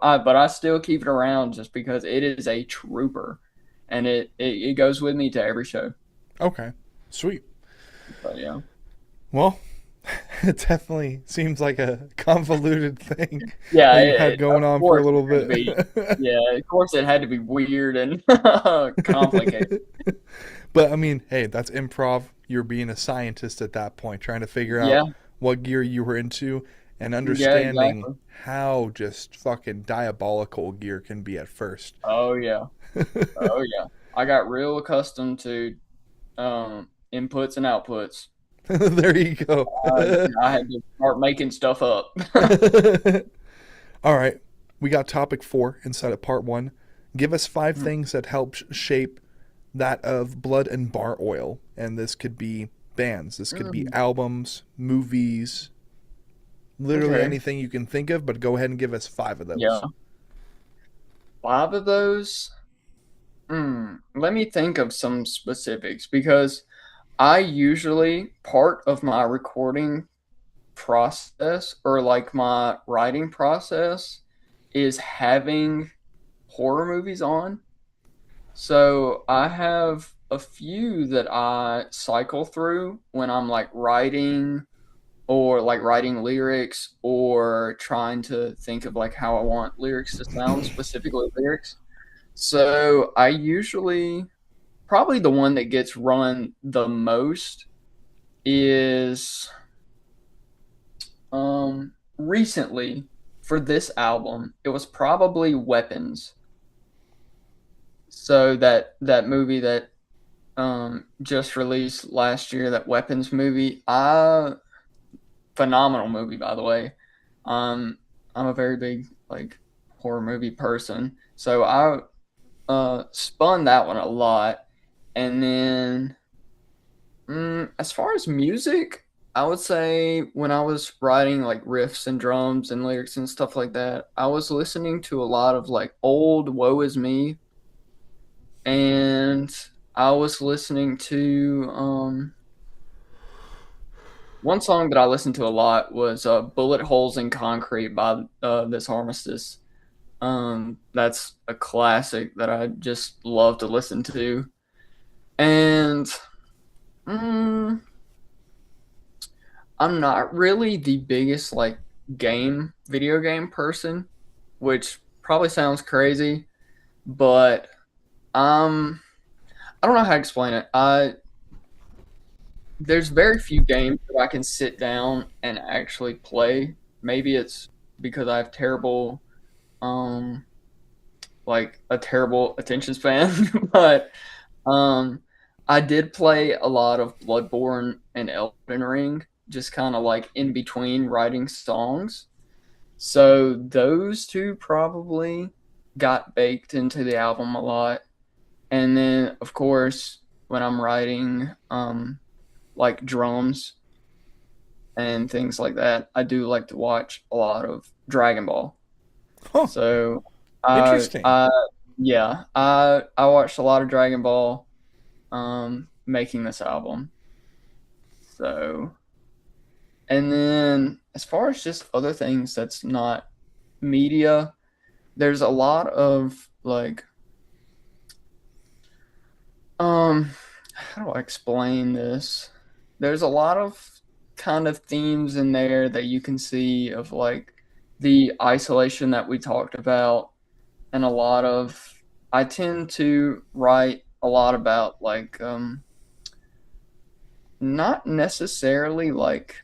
but I still keep it around just because it is a trooper, and it goes with me to every show.
Okay. Sweet.
But yeah.
Well, it definitely seems like a convoluted thing.
Yeah,
that you had going on for a little bit.
Yeah, of course it had to be weird and complicated.
But I mean, hey, that's improv. You're being a scientist at that point, trying to figure out what gear you were into and understanding how just fucking diabolical gear can be at first.
Oh yeah. Oh yeah. I got real accustomed to inputs and outputs.
There you go.
I had to start making stuff up.
All right. We got topic 4 inside of part 1. Give us 5 things that help shape that of Blood and Bar Oil. And this could be bands. This could be albums, movies, literally anything you can think of, but go ahead and give us 5 of those.
Yeah. 5 of those? Let me think of some specifics, because I usually, part of my recording process or like my writing process is having horror movies on. So I have a few that I cycle through when I'm like writing or like writing lyrics or trying to think of like how I want lyrics to sound, specifically lyrics. So I usually, probably the one that gets run the most is recently for this album, it was probably Weapons. So that movie that just released last year, that Weapons movie, phenomenal movie, by the way. I'm a very big like horror movie person, so I spun that one a lot. And then as far as music, I would say when I was writing like riffs and drums and lyrics and stuff like that, I was listening to a lot of like old Woe Is Me, and I was listening to one song that I listened to a lot was Bullet Holes in Concrete by This Armistice. That's a classic that I just love to listen to. And I'm not really the biggest like video game person, which probably sounds crazy, but I don't know how to explain it. There's very few games that I can sit down and actually play. Maybe it's because I have terrible like a terrible attention span, but I did play a lot of Bloodborne and Elden Ring, just kind of like in between writing songs. So those two probably got baked into the album a lot. And then, of course, when I'm writing like drums and things like that, I do like to watch a lot of Dragon Ball.
Huh.
So
interesting.
I watched a lot of Dragon Ball making this album. So, and then as far as just other things that's not media, there's a lot of like how do I explain this? There's a lot of kind of themes in there that you can see of like the isolation that we talked about, and a lot of I tend to write a lot about like not necessarily like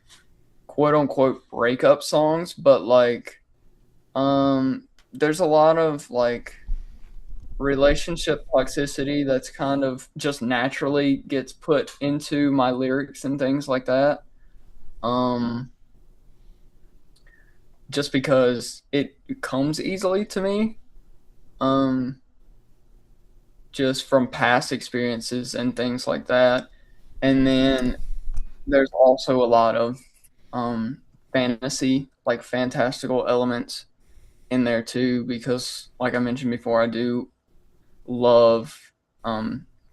quote unquote breakup songs, but like there's a lot of like relationship toxicity that's kind of just naturally gets put into my lyrics and things like that. Um, just because it comes easily to me. Um, just from past experiences and things like that. And then there's also a lot of fantasy, like fantastical elements in there too, because like I mentioned before, I do love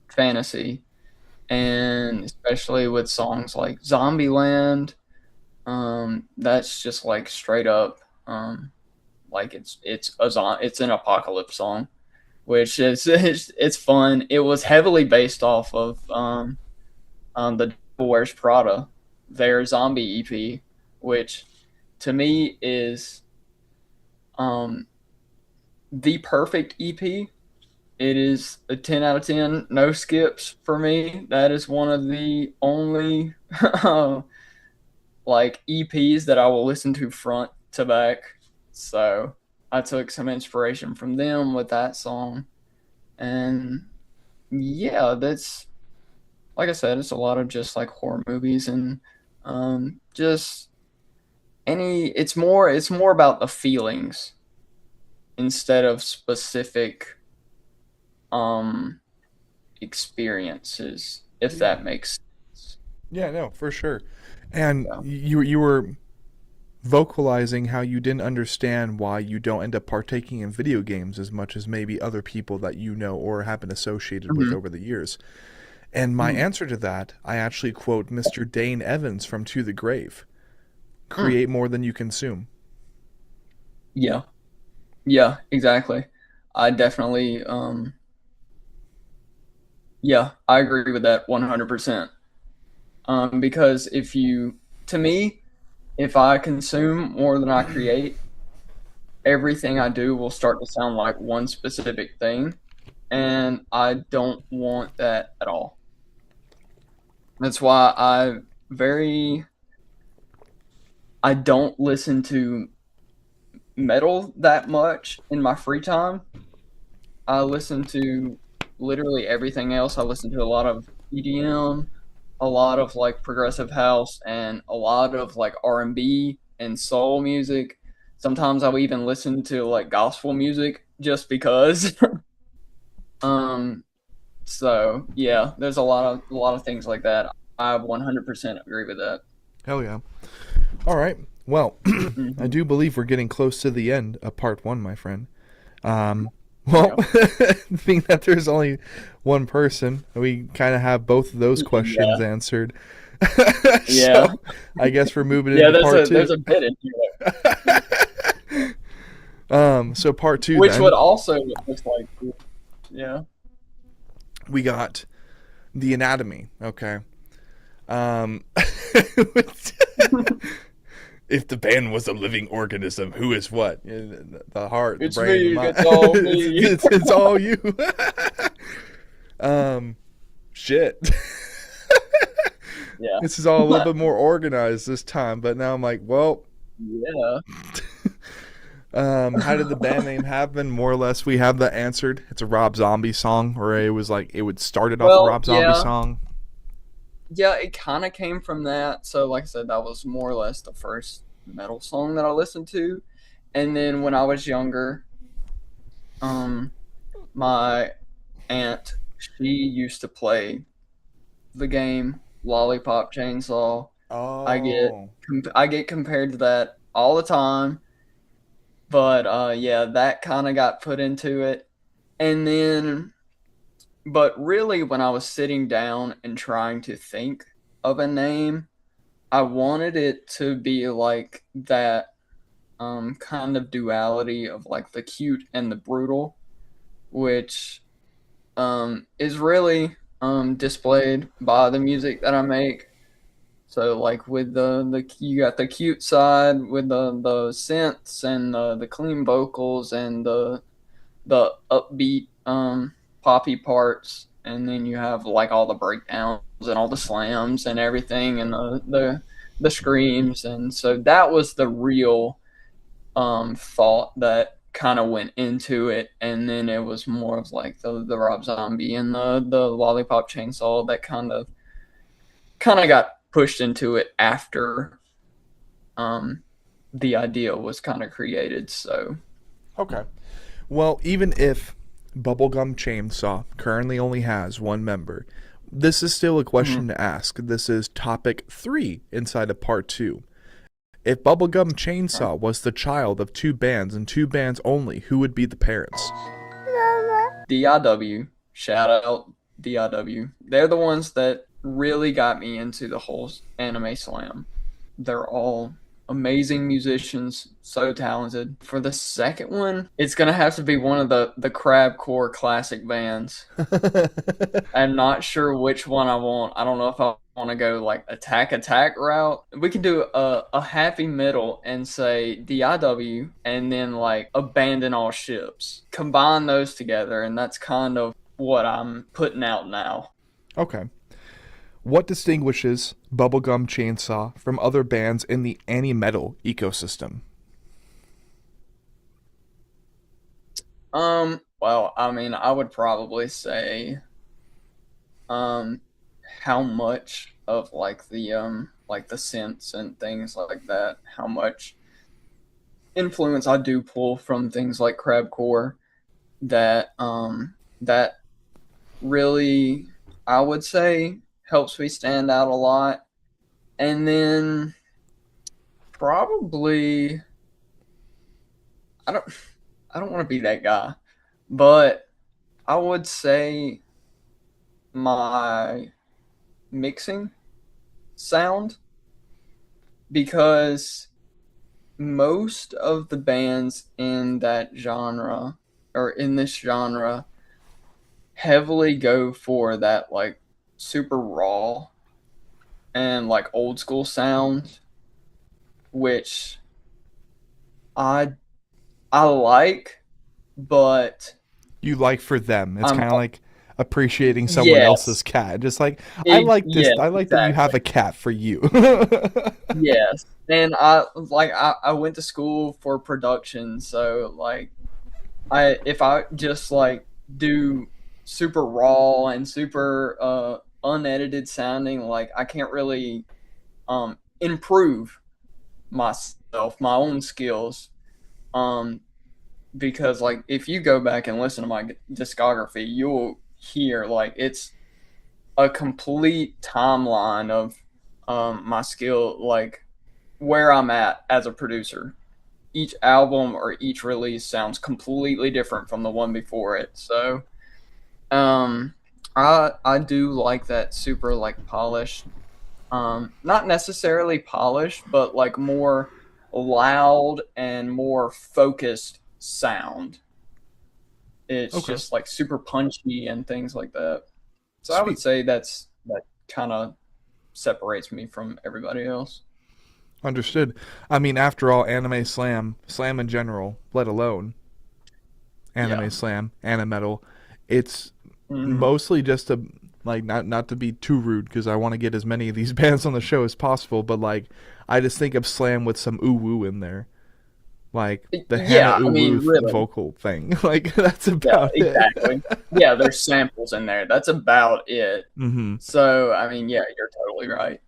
fantasy, and especially with songs like Zombieland, that's just like straight up like it's an apocalypse song, which is it's fun. It was heavily based off of the Devil Wears Prada, their zombie EP, which to me is um the perfect EP. It is a 10 out of 10, no skips for me. That is one of the only like EPs that I will listen to front to back. So I took some inspiration from them with that song. And yeah, that's like I said, it's a lot of just like horror movies and just it's more about the feelings instead of specific um experiences, if that makes sense.
Yeah, no, for sure. And
Yeah.
you were vocalizing how you didn't understand why you don't end up partaking in video games as much as maybe other people that you know or have been associated with
Mhm.
over the years. And my
Mm.
answer to that, I actually quote Mr. Dane Evans from To the Grave.
Mm.
Create more than you consume.
Yeah. Yeah, exactly. I definitely yeah, I agree with that 100%. Because to me, if I consume more than I create, everything I do will start to sound like one specific thing, and I don't want that at all. That's why very I don't listen to metal that much in my free time. I listen to literally everything else. I listen to a lot of EDM, a lot of like progressive house, and a lot of like R&B and soul music. Sometimes I'll even listen to like gospel music just because. um so yeah, there's a lot of things like that. I 100% agree with that.
Hell yeah. All right. Well, I
Mhm.
do believe we're getting close to the end of part one, my friend. Well, being that there's only one person, we kind of have both of those questions
Yeah.
answered.
Yeah.
So I guess we're moving
Yeah,
into part
there's
two.
a bit in here.
So part two
Which would
then,
also just like yeah.
we got the anatomy. Okay. Um, if the band was a living organism, who is what? The heart, the
It's
brain, the
me,
mind.
it's all me.
It's all you. Shit.
Yeah.
This is all a little bit more organized this time, but now I'm like, well,
Yeah.
how did the band name happen? More or less, we have that answered. It's a Rob Zombie song, or it was like it would started off a
Well,
Rob Zombie
yeah.
song.
Yeah, it kind of came from that. So, like I said, that was more or less the first metal song that I listened to. And then when I was younger, um, my aunt, she used to play the game Lollipop Chainsaw. I get
Oh,
I get compared to that all the time, but yeah, that kind of got put into it. And then but really when I was sitting down and trying to think of a name, I wanted it to be like that kind of duality of like the cute and the brutal, which is really displayed by the music that I make. So like with the you got the cute side with the synths and the clean vocals and the upbeat poppy parts, and then you have like all the breakdowns and all the slams and everything and the screams. And so that was the real thought that kind of went into it. And then it was more of like the Rob Zombie and the Lollipop Chainsaw that kind of got pushed into it after the idea was kind of created. So
Okay. Well, even if Bubblegum Chainsaw currently only has one member, this is still a question to ask. This is topic 3 inside of part 2. If Bubblegum Chainsaw was the child of 2 bands and 2 bands only, who would be the parents?
DIW, shout out DIW. They're the ones that really got me into the whole anime slam. They're all amazing musicians, so talented. For the second one, it's gonna have to be one of the crabcore classic bands. I'm not sure which one I want. I don't know if I want to go like attack route. We can do a happy middle and say DIW and then like abandon all ships. Combine those together, and that's kind of what I'm putting out now.
Okay. What distinguishes Bubblegum Chainsaw from other bands in the Animetal ecosystem?
Well, I mean, I would probably say how much of like the synths and things like that, how much influence I do pull from things like crabcore that that really, I would say, helps me stand out a lot. And then probably I don't want to be that guy, but I would say my mixing sound, because most of the bands in that genre or in this genre heavily go for that like super raw and like old school sound, which I like, but
You like for them. It's kind of like appreciating someone
yes,
else's cat. Just like, I like this.
yes,
I like that you have a cat for you.
yes. And I went to school for production, so like if I just like do super raw and super unedited sounding, like I can't really improve myself, my own skills, because like if you go back and listen to my discography, you'll hear like it's a complete timeline of my skill, like where I'm at as a producer. Each album or each release sounds completely different from the one before it. So I do like that super like polished, not necessarily polished, but like more loud and more focused sound. It's just like super punchy and things like that. So I would say that kind of separates me from everybody else.
Understood. I mean, after all, anime slam in general, let alone anime slam, Animetal, it's mostly just to like not to be too rude because I want to get as many of these bands on the show as possible, but like I just think of slam with some ooh woo in there, like the Hannah ooh woo vocal thing. Like that's about it.
Exactly. Yeah, there's samples in there. That's about it. So I mean, yeah, you're totally right.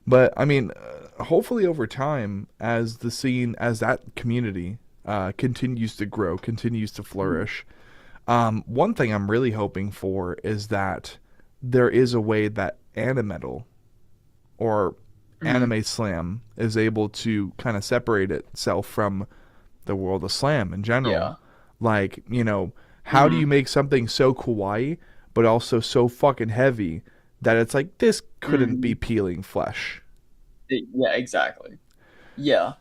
But I mean, hopefully over time, as the scene, as that community continues to grow, continues to flourish, one thing I'm really hoping for is that there is a way that Animetal or Anime Slam is able to kind of separate itself from the world of slam in general.
Yeah.
Like, you know, how do you make something so kawaii, but also so fucking heavy that it's like, this couldn't be peeling flesh?
Yeah, exactly. Yeah.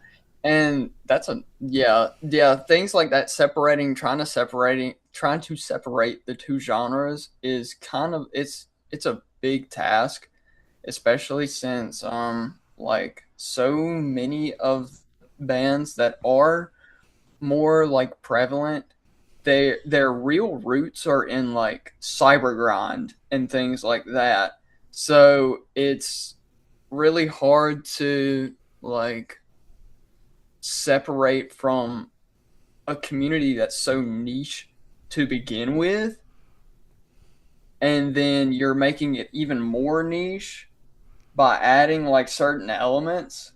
And that's things like that, trying to separate the two genres is kind of it's a big task, especially since like so many of bands that are more like prevalent, their real roots are in like cyber grind and things like that. So it's really hard to like separate from a community that's so niche to begin with, and then you're making it even more niche by adding like certain elements.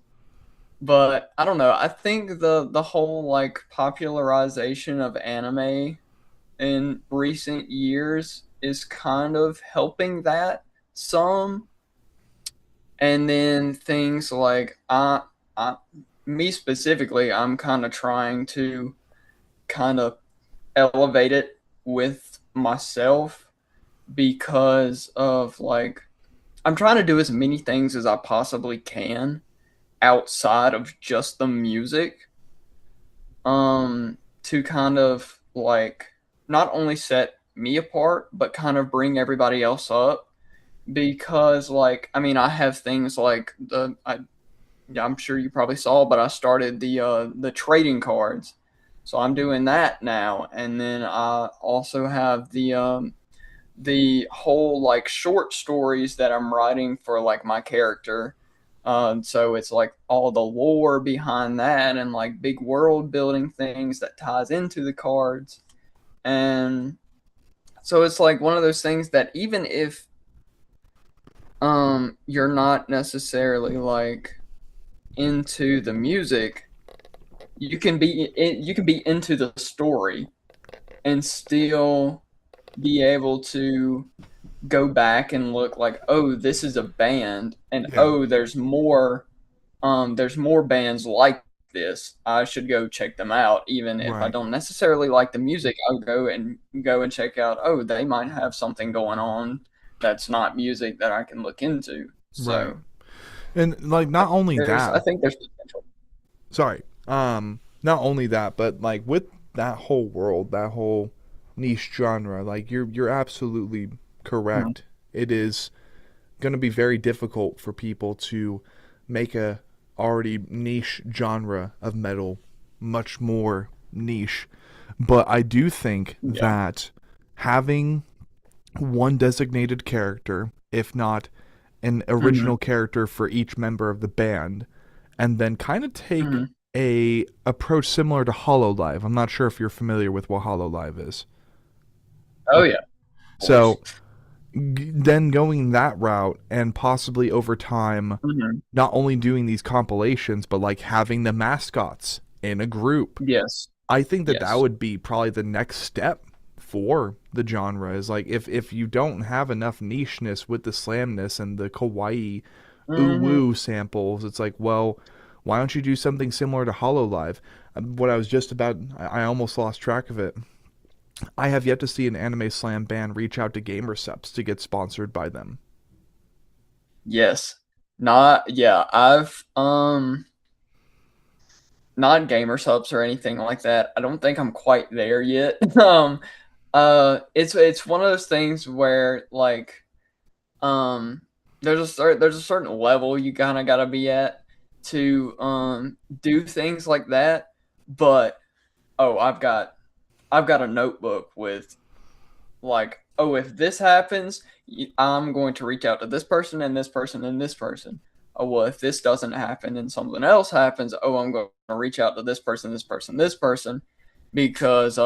But I don't know, I think the whole like popularization of anime in recent years is kind of helping that some. And then things like I me specifically, I'm kind of trying to kind of elevate it with myself, because of like I'm trying to do as many things as I possibly can outside of just the music, to kind of like not only set me apart but kind of bring everybody else up. Because like I mean, I have things like I'm sure you probably saw, but I started the trading cards, so I'm doing that now. And then I also have the whole like short stories that I'm writing for like my character. So it's like all the lore behind that and like big world building things that ties into the cards. And so it's like one of those things that even if you're not necessarily like into the music, you can be into the story and still be able to go back and look like, oh, this is a band, and oh, there's more bands like this. I should go check them out, even if I don't necessarily like the music. I'll go and check out, oh, they might have something going on that's not music that I can look into. So
Right. And like not only that,
I think there's potential.
sorry. Not only that, but like with that whole world, that whole niche genre, like you're absolutely correct. It is going to be very difficult for people to make a already niche genre of metal much more niche. But I do think that having one designated character, if not an original character for each member of the band, and then kind of take a approach similar to Hololive. I'm not sure if you're familiar with what Hololive is.
Oh yeah.
So then going that route and possibly over time not only doing these compilations but like having the mascots in a group.
Yes.
I think that that would be probably the next step for the genre, is like if you don't have enough nicheness with the slamness and the kawaii ooh-woo samples, it's like, well, why don't you do something similar to Hololive? What I was just about, I almost lost track of it. I have yet to see an anime slam band reach out to Gamersups to get sponsored by them.
Yes. I've not Gamersups or anything like that. I don't think I'm quite there yet. It's one of those things where like there's a certain level you kind of got to be at to do things like that. But I've got a notebook with like, oh, if this happens, I'm going to reach out to this person and this person and this person. Oh, well, if this doesn't happen and something else happens, oh, I'm going to reach out to this person, this person, this person, because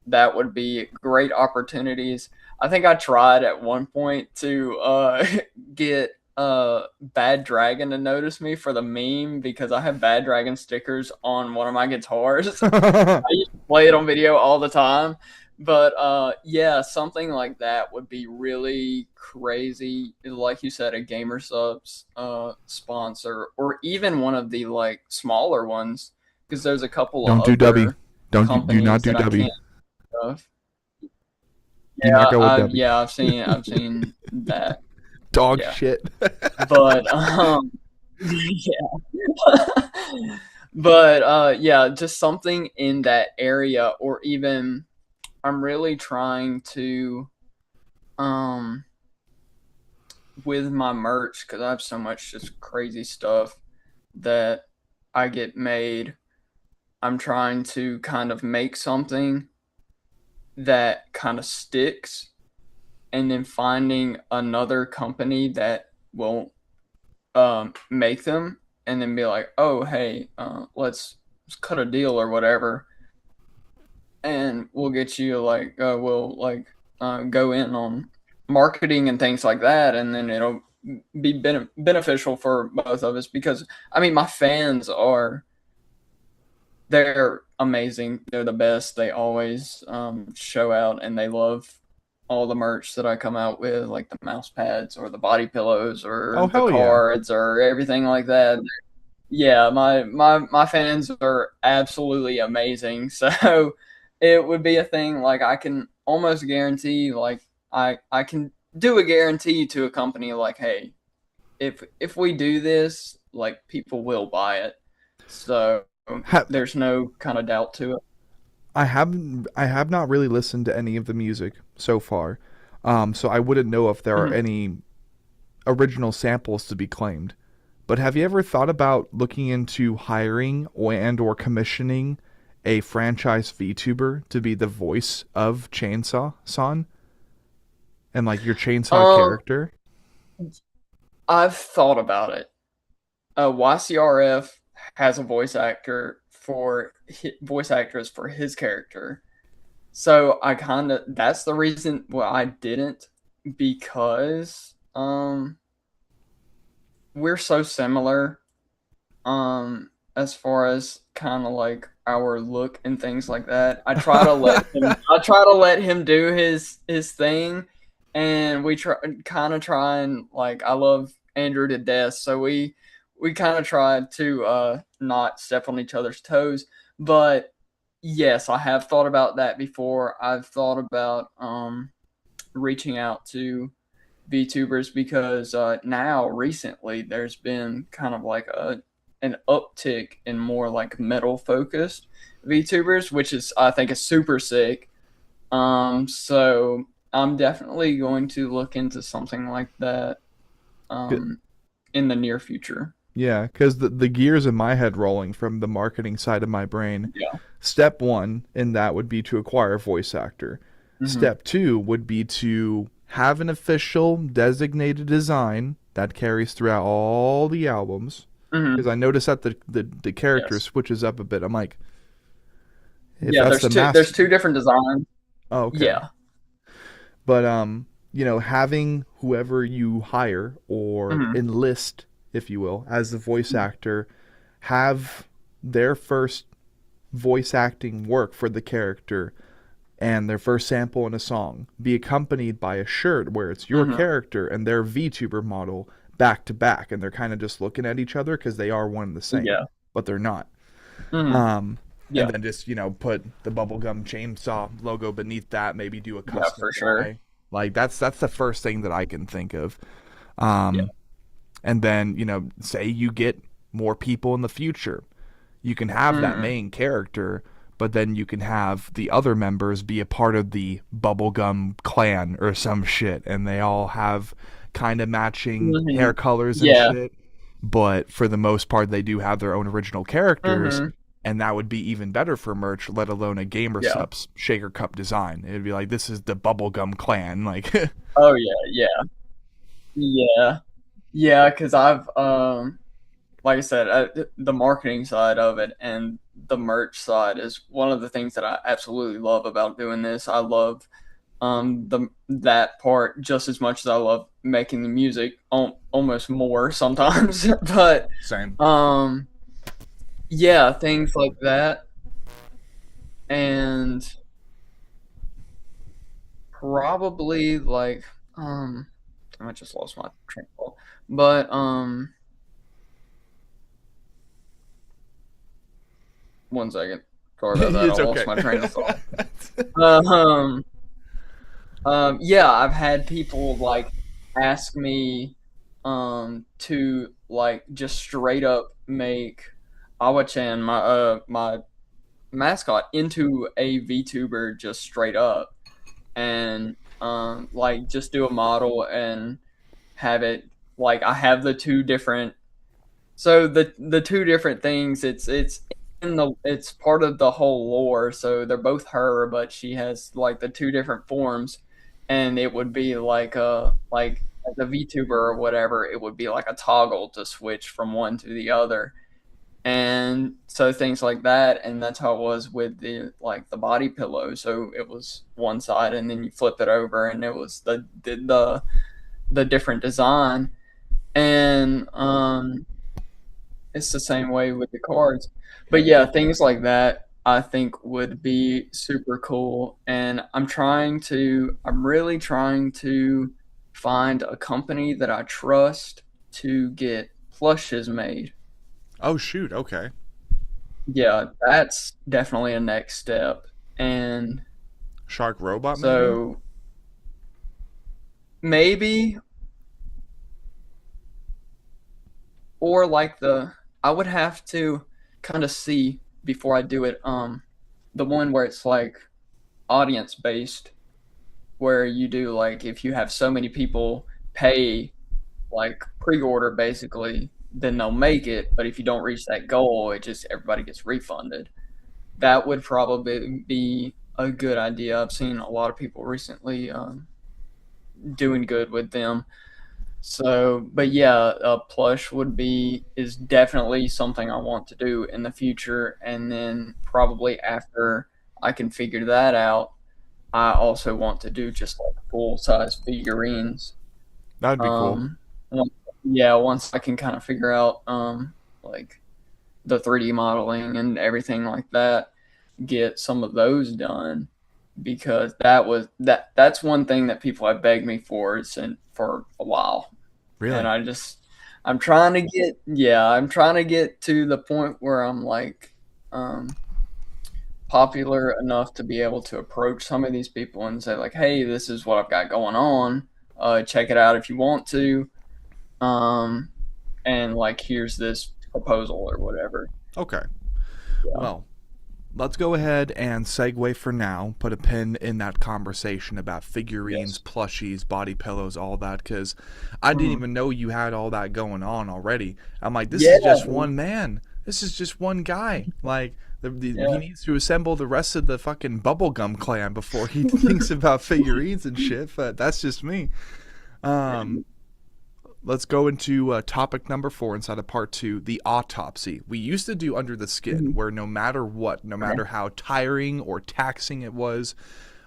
that would be great opportunities. I think I tried at one point to get Bad Dragon to notice me for the meme, because I have Bad Dragon stickers on one of my guitars. I used to play it on video all the time. But yeah, something like that would be really crazy. Like you said, a Gamersubs sponsor, or even one of the like smaller ones, because there's a couple
Don't
of
do W. Do not do
that I
W.
can't think of.
Do not go with W.
Yeah, I've seen that.
Dog shit.
But yeah. But yeah, just something in that area, or even I'm really trying to with my merch, because I have so much just crazy stuff that I get made. I'm trying to kind of make something that kind of sticks, and then finding another company that will make them, and then be like, oh hey, let's cut a deal or whatever, and we'll get you like we'll like go in on marketing and things like that, and then it'll be beneficial for both of us, because I mean my fans are, they're amazing, they're the best, they always show out, and they love all the merch that I come out with, like the mouse pads or the body pillows or
Oh,
the
hell yeah.
cards or everything like that. Yeah, my fans are absolutely amazing. So it would be a thing, like I can almost guarantee, like I can do a guarantee to a company like, hey, if we do this, like people will buy it. So
Ha-
there's no kind of doubt to it.
I have not really listened to any of the music so far, so I wouldn't know if there are
Mhm.
any original samples to be claimed. But have you ever thought about looking into hiring or commissioning a franchise VTuber to be the voice of Chainsaw Son and like your Chainsaw
Um,
character?
I've thought about it. YCRF has a voice actress for his character. So I kind of, that's the reason why I didn't, because we're so similar as far as kind of like our look and things like that. I try to let him do his thing, and we try and, like, I love Andrew to death, so we kind of try to not step on each other's toes. But yes, I have thought about that before. I've thought about reaching out to VTubers, because now recently there's been kind of like an uptick in more like metal focused VTubers, which is, I think, is super sick. So I'm definitely going to look into something like that in the near future.
Yeah, because the gears in my head rolling from the marketing side of my brain.
Yeah.
Step one in that would be to acquire a voice actor.
Mm-hmm.
Step two would be to have an official designated design that carries throughout all the albums.
Mm-hmm.
Because I noticed that the character
Yes.
switches up a bit. I'm like, if
Yeah,
that's the
there's two different designs.
Oh, okay.
Yeah.
But having whoever you hire or
Mm-hmm.
enlist, if you will, as the voice actor, have their first voice acting work for the character and their first sample in a song be accompanied by a shirt where it's your
Mm-hmm.
character and their VTuber model back to back, and they're kind of just looking at each other because they are one and the same,
Yeah.
but they're not.
Mm-hmm. Yeah.
And then just put the Bubblegum Chainsaw logo beneath that, maybe do a
Yeah,
custom
for sure.
fly. Like that's the first thing that I can think of.
Yeah.
And then say you get more people in the future, you can have that main character, but then you can have the other members be a part of the Bubblegum clan or some shit, and they all have kind of matching hair colors and
Yeah.
shit. But for the most part, they do have their own original characters, and that would be even better for merch, let alone a Gamer
Yeah.
Subs Shaker Cup design. It'd be like, this is the Bubblegum clan. Like,
Oh yeah, yeah, yeah. Because I've like I said, the marketing side of it and the merch side is one of the things that I absolutely love about doing this. I love that part just as much as I love making the music, almost more sometimes. But
same.
yeah, things like that, and probably like I just lost my train of thought. But one second. Sorry about that.
It's
I
okay.
lost my train of thought. Yeah, I've had people like ask me to like just straight up make Awa-chan, my mascot, into a VTuber just straight up, and like just do a model and have it like I have the two different. So the two different things, it's part of the whole lore. So they're both her, but she has like the two different forms, and it would be like as a VTuber or whatever, it would be like a toggle to switch from one to the other, and so things like that. And that's how it was with the body pillow. So it was one side, and then you flip it over, and it was the different design, and it's the same way with the cards. But yeah, things like that I think would be super cool. And I'm really trying to find a company that I trust to get plushes made.
Oh shoot, okay.
Yeah, that's definitely a next step. And
Shark Robot maybe?
so maybe, or I would have to kind of see before I do it. The one where it's like audience based, where you do like if you have so many people pay like pre-order basically, then they'll make it. But if you don't reach that goal, it just everybody gets refunded. That would probably be a good idea. I've seen a lot of people recently doing good with them. So, but yeah, a plush is definitely something I want to do in the future, and then probably after I can figure that out, I also want to do just like full size figurines.
That'd be cool.
Um, once, yeah, once I can kind of figure out like the 3D modeling and everything like that, get some of those done, because that's one thing that people have begged me for a while.
Really?
And I'm trying to get to the point where I'm like popular enough to be able to approach some of these people and say like, hey, this is what I've got going on, check it out if you want to, and like here's this proposal or whatever.
Okay.
Yeah.
Well, let's go ahead and segue for now, put a pin in that conversation about figurines,
Yes.
plushies, body pillows, all that, because I didn't even know you had all that going on already. I'm like, this is just one man. This is just one guy. Like, he needs to assemble the rest of the fucking Bubblegum clan before he thinks about figurines and shit, but that's just me. Let's go into topic number 4 inside of part 2, the autopsy. We used to do Under the Skin, where no matter what, no matter how tiring or taxing it was,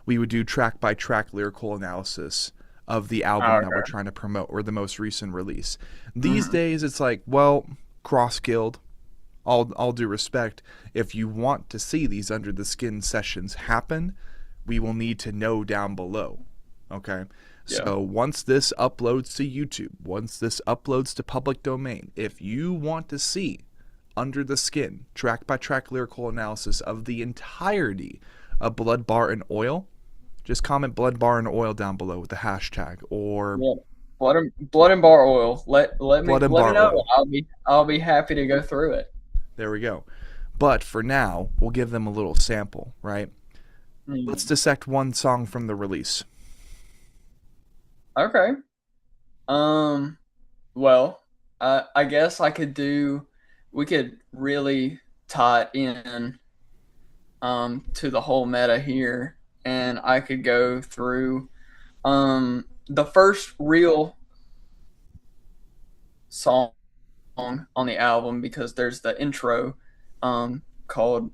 we would do track-by-track lyrical analysis of the album that we're trying to promote, or the most recent release. These days, it's like, well, Cross Guild, all due respect, if you want to see these Under the Skin sessions happen, we will need to know down below, okay?
Yeah.
So once this uploads to YouTube, once this uploads to public domain, if you want to see Under the Skin track-by-track lyrical analysis of the entirety of Blood, Bar, and Oil, just comment Blood, Bar, and Oil down below with the hashtag, or
Blood and Bar Oil. Let me know.
Oil.
I'll be happy to go through it.
There we go. But for now, we'll give them a little sample, right? Let's dissect one song from the release.
Okay. Well, I guess we could really tie it in to the whole meta here, and I could go through the first real song on the album, because there's the intro called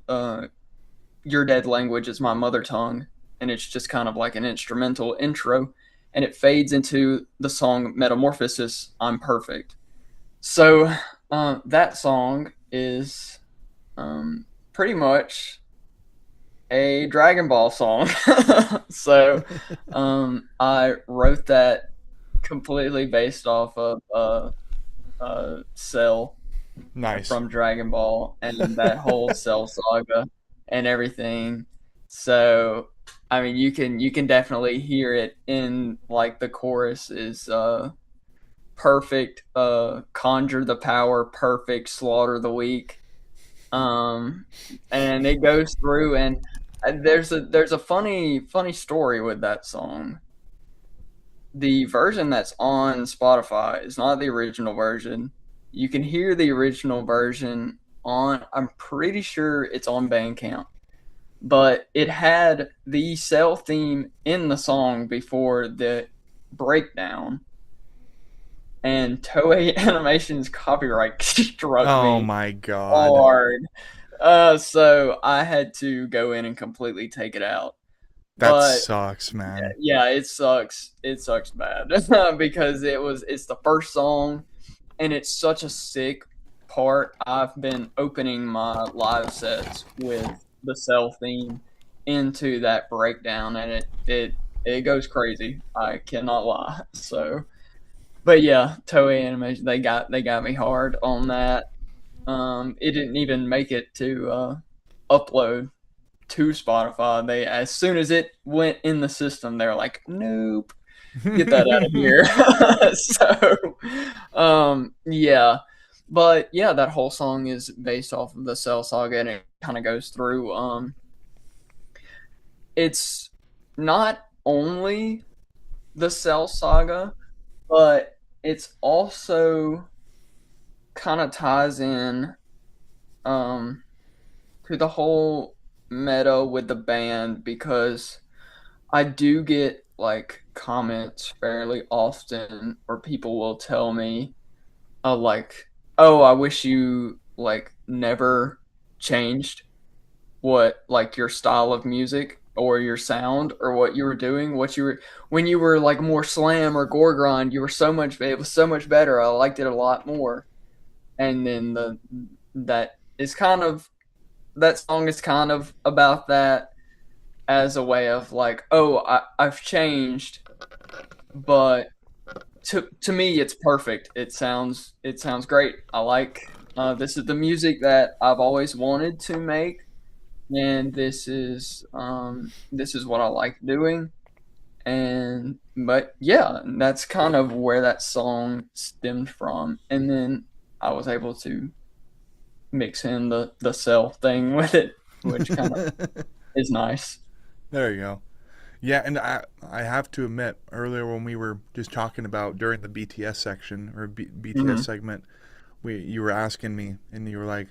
Your Dead Language is My Mother Tongue, and it's just kind of like an instrumental intro, and it fades into the song Metamorphosis, I'm Perfect. So that song is pretty much a Dragon Ball song. So I wrote that completely based off of Cell from Dragon Ball, and that whole Cell saga and everything. So I mean, you can definitely hear it in like the chorus is perfect, conjure the power, perfect, slaughter the weak. And it goes through, and there's a funny story with that song. The version that's on Spotify is not the original version. You can hear the original version on, I'm pretty sure it's on Bandcamp, but it had the cell theme in the song before the breakdown, and Toei Animation's copyright struck
Oh
me
my god.
hard. So I had to go in and completely take it out.
That
But
sucks, man.
yeah, it sucks. It sucks bad because it's the first song, and it's such a sick part. I've been opening my live sets with the cell theme into that breakdown, and it goes crazy. I cannot lie. So, but yeah, Toei Animation, they got me hard on that. It didn't even make it to upload to Spotify. They, as soon as it went in the system, they're like, nope, get that out of here. So, yeah. But yeah, that whole song is based off of the Cell Saga, and it kind of goes through. It's not only the Cell Saga, but it's also kind of ties in to the whole meta with the band, because I do get like comments fairly often where people will tell me like, oh, I wish you like never changed what like your style of music or your sound or what you were doing, what you were when you were like more slam or gore grind, you were so much, it was so much better. I liked it a lot more. And then that is kind of, that song is kind of about that, as a way of like, oh, I've changed, but to me it's perfect. It sounds great. I like, this is the music that I've always wanted to make, and this is what I like doing. And but yeah, that's kind of where that song stemmed from, and then I was able to mix in the cell thing with it, which kind of is nice.
There you go. Yeah, and I have to admit, earlier when we were just talking about during the BTS section or BTS segment, you were asking me, and you were like,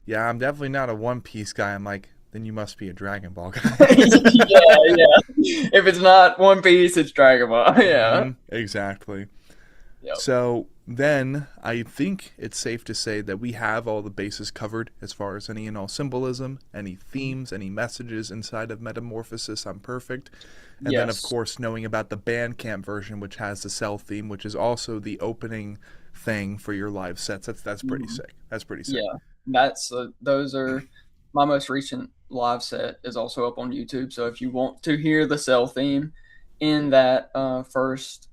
"Yeah, I'm definitely not a One Piece guy." I'm like, "Then you must be a Dragon Ball guy."
Yeah. If it's not One Piece, it's Dragon Ball. Yeah.
Exactly.
Yep.
So then I think it's safe to say that we have all the bases covered as far as any and all symbolism, any themes, any messages inside of Metamorphosis. I'm perfect. And then, of course, knowing about the Bandcamp version, which has the cell theme, which is also the opening thing for your live sets. That's pretty sick. That's pretty sick.
Yeah, that's those are my most recent live set is also up on YouTube. So if you want to hear the cell theme in that first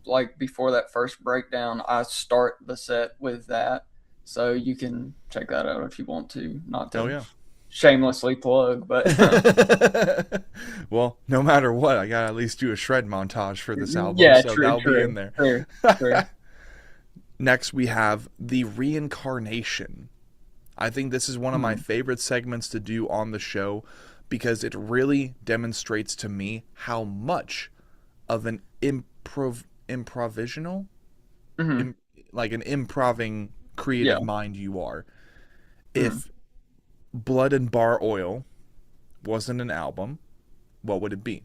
like before that first breakdown, I start the set with that, so you can check that out if you want to. Not to shamelessly plug, but
well, no matter what, I gotta at least do a shred montage for this album.
Yeah,
so
true,
that'll
true,
be in there.
True.
Next, we have the reincarnation. I think this is one of my favorite segments to do on the show, because it really demonstrates to me how much of an improvisational, like an improving creative mind you are. If Blood and Bar Oil wasn't an album, what would it be?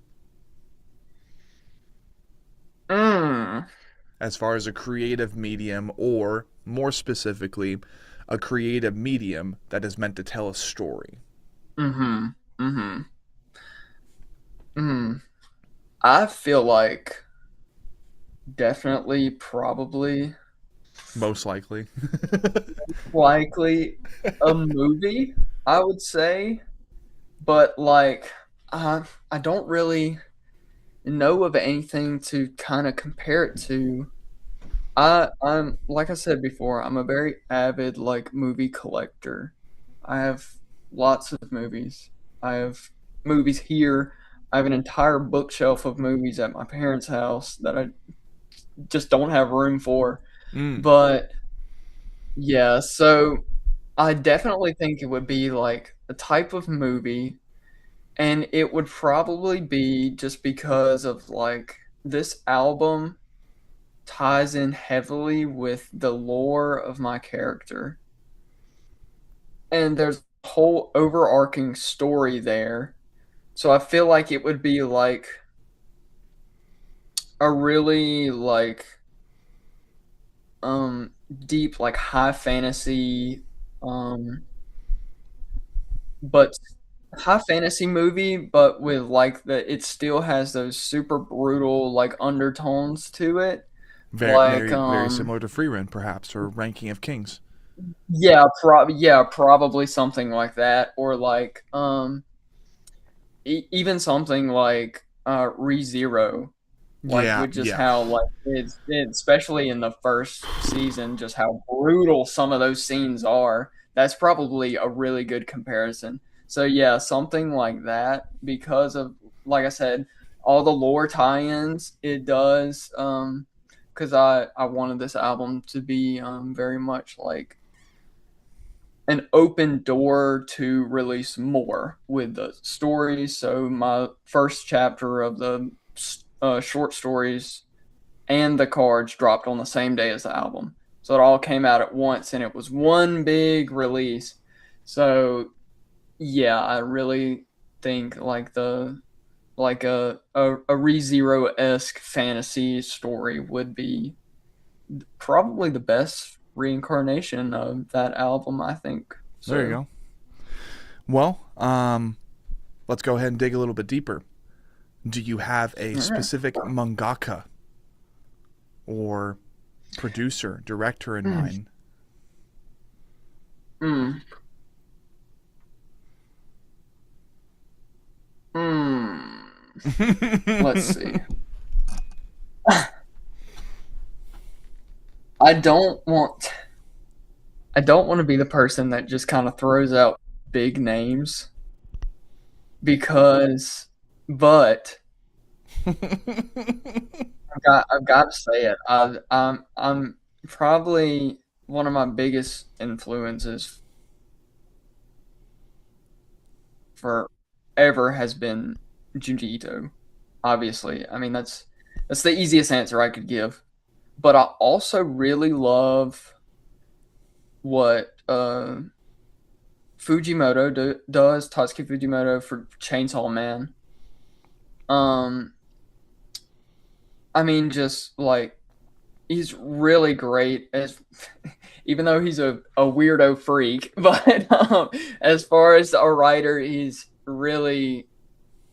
As far as a creative medium, or more specifically, a creative medium that is meant to tell a story.
I feel like definitely, probably,
most likely
a movie, I would say. But like, I don't really know of anything to kind of compare it to. I'm like I said before, I'm a very avid like movie collector. I have lots of movies. I have movies here. I have an entire bookshelf of movies at my parents' house that I just don't have room for. But yeah, so I definitely think it would be like a type of movie, and it would probably be just because of like this album ties in heavily with the lore of my character. And there's a whole overarching story there. So I feel like it would be like a really like deep like high fantasy um but high fantasy movie, but with like it still has those super brutal like undertones to it.
Very,
Like
very, very similar to Free Run, perhaps, or Ranking of Kings.
yeah, probably something like that, or like even something like ReZero, like
Yeah,
with just
yeah.
how like especially in the first season, just how brutal some of those scenes are. That's probably a really good comparison. So yeah, something like that because of like I said, all the lore tie-ins it does. Because I wanted this album to be very much like an open door to release more with the stories. So my first chapter of the short stories and the cards dropped on the same day as the album. So it all came out at once and it was one big release. So yeah, I really think like the like a ReZero esque fantasy story would be probably the best reincarnation of that album, I think.
There you
So
go. Well, let's go ahead and dig a little bit deeper. Do you have a
yeah.
specific mangaka or producer, director in
Mm,
mind?
mm, mm. Let's see. I don't want I don't want to be the person that just kind of throws out big names because but I've got to say it. I'm probably one of my biggest influences forever has been Junji Ito. Obviously, I mean that's the easiest answer I could give. But I also really love what does Tatsuki Fujimoto for Chainsaw Man. Um, I mean, just like he's really great as even though he's a weirdo freak, but as far as a writer, he's really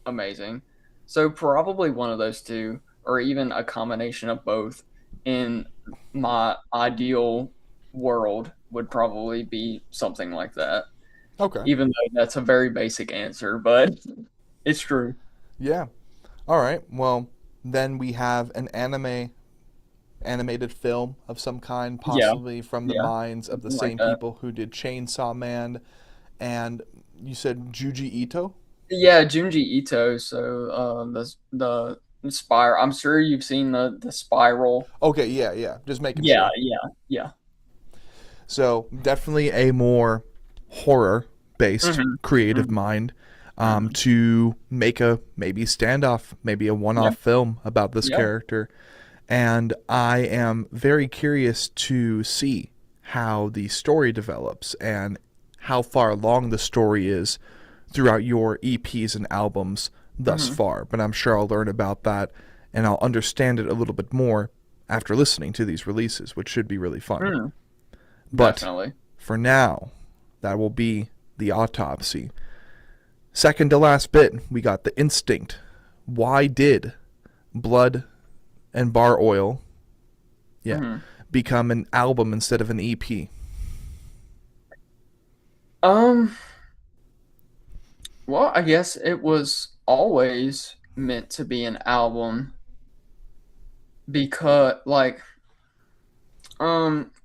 amazing. So probably one of those two, or even a combination of both in my ideal world would probably be something like that.
Okay.
Even though that's a very basic answer, but it's true.
Yeah. All right. Well, then we have an animated film of some kind,
Yeah,
possibly from the
yeah,
minds of the
something like
same
that.
people who did Chainsaw Man, and you said Juji Ito.
Yeah, Junji Ito. So the spiral. I'm sure you've seen the spiral.
Okay, yeah, yeah. Just making
Yeah,
sure.
yeah, yeah.
So definitely a more horror-based
Hmm.
creative
Hmm.
mind
Hmm.
to make a maybe standoff, maybe a
Yeah,
one-off film about this
yeah.
character. And I am very curious to see how the story develops and how far along the story is throughout your EPs and albums thus
Hmm.
far. But I'm sure I'll learn about that and I'll understand it a little bit more after listening to these releases, which should be really fun.
Mm,
But
definitely.
for now, that will be the autopsy. Second to last bit, we got the instinct. Why did blood and bar oil, yeah,
Hmm.
become an album instead of an EP?
Um. Well, I guess it was always meant to be an album because, like,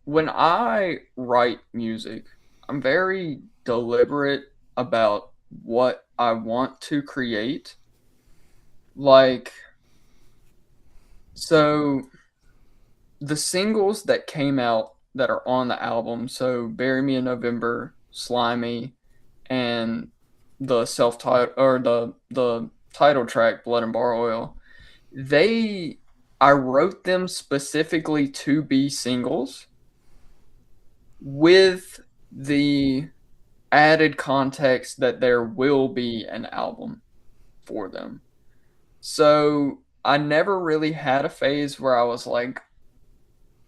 when I write music, I'm very deliberate about what I want to create. Like, so the singles that came out that are on the album, so Bury Me in November, Slimy, and the self-title or the title track Blood and Bar Oil, I wrote them specifically to be singles with the added context that there will be an album for them. So I never really had a phase where I was like,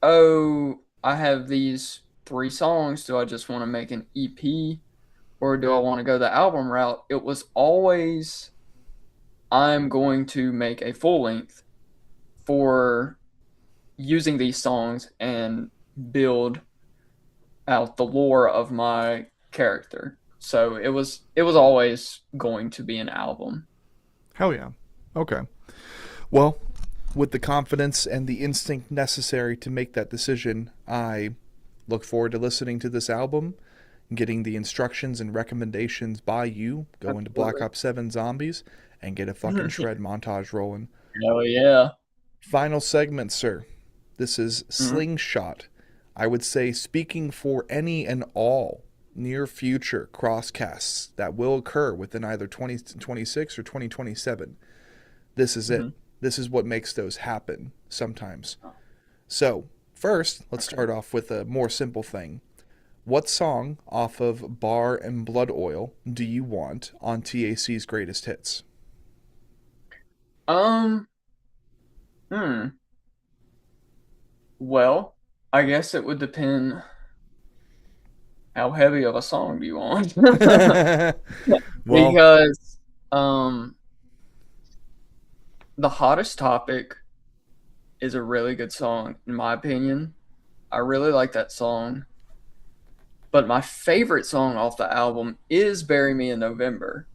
oh, I have these 3 songs. Do I just want to make an EP or do I want to go the album route? It was always, I'm going to make a full length for using these songs and build out the lore of my character. So it was always going to be an album.
Hell yeah. Okay. Well, with the confidence and the instinct necessary to make that decision, I look forward to listening to this album, getting the instructions and recommendations by you, go into Black Ops 7 Zombies, and get a fucking shred montage rolling.
Oh, yeah.
Final segment, sir. This is Slingshot. I would say, speaking for any and all near future crosscasts that will occur within either 2026 or 2027, this is it. This is what makes those happen sometimes. So, first, let's start off with a more simple thing. What song off of Bar and Blood Oil do you want on TAC's Greatest Hits?
Well, I guess it would depend how heavy of a song do you want.
Well,
Because The Hottest Topic is a really good song, in my opinion. I really like that song. But my favorite song off the album is Bury Me in November.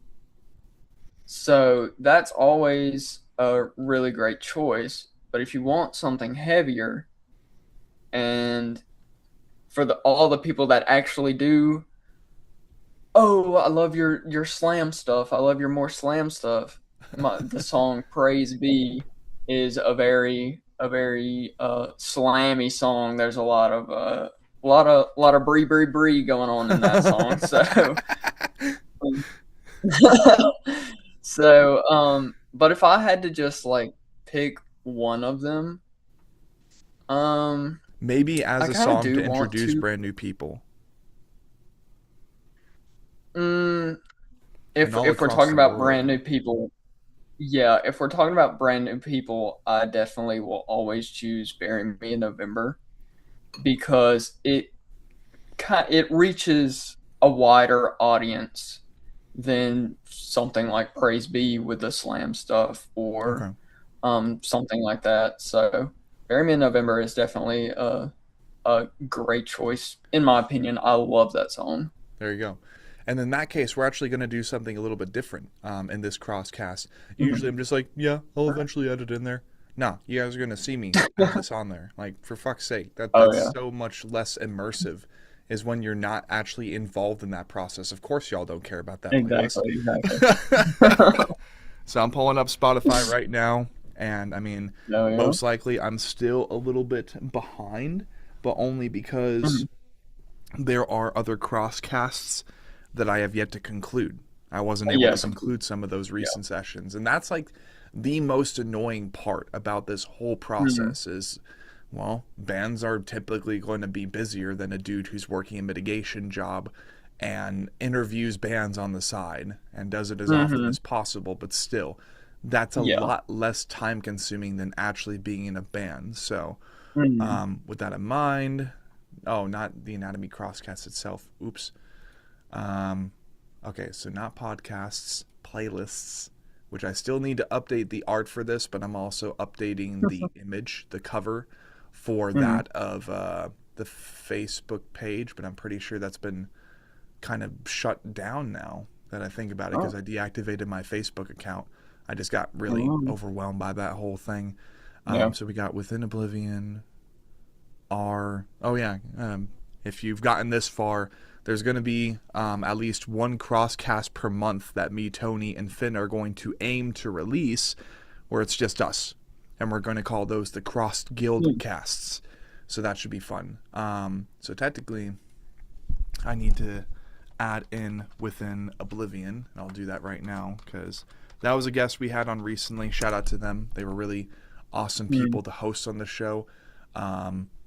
So that's always a really great choice. But if you want something heavier, and for all the people that actually do, oh, I love your slam stuff. I love your more slam stuff. The song "Praise Be" is a very slammy song. There's a lot of bree bree bree going on in that song. But if I had to just like pick one of them,
maybe as a song to introduce brand new people.
If we're talking about brand new people, yeah, if we're talking about brand new people, I definitely will always choose "Bury Me in November" because it reaches a wider audience than something like "Praise Be" with the slam stuff or something like that. So "Bury Me in November" is definitely a great choice in my opinion. I love that song.
There you go. And in that case, we're actually going to do something a little bit different in this crosscast. Usually I'm just like, yeah, I'll eventually edit in there. No, you guys are going to see me have this on there. Like, for fuck's sake. That's so much less immersive is when you're not actually involved in that process. Of course y'all don't care about that.
Exactly.
So I'm pulling up Spotify right now. And, I mean, most likely I'm still a little bit behind, but only because there are other crosscasts that I have yet to conclude. I wasn't able to conclude some of those recent sessions. And that's like the most annoying part about this whole process is, well, bands are typically going to be busier than a dude who's working a mitigation job and interviews bands on the side and does it as often as possible. But still, that's a lot less time consuming than actually being in a band. So with that in mind, not the Anatomy Crosscast itself. Oops. Okay, so not podcasts, playlists, which I still need to update the art for this, but I'm also updating the image, the cover for that of the Facebook page, but I'm pretty sure that's been kind of shut down now that I think about it because I deactivated my Facebook account. I just got really overwhelmed by that whole thing. So we got Within Oblivion, if you've gotten this far, there's going to be at least one crosscast per month that me, Tony, and Finn are going to aim to release where it's just us. And we're going to call those the Crossed Guild casts. So that should be fun. So technically, I need to add in within Oblivion, and I'll do that right now because that was a guest we had on recently. Shout out to them. They were really awesome people to host on the show.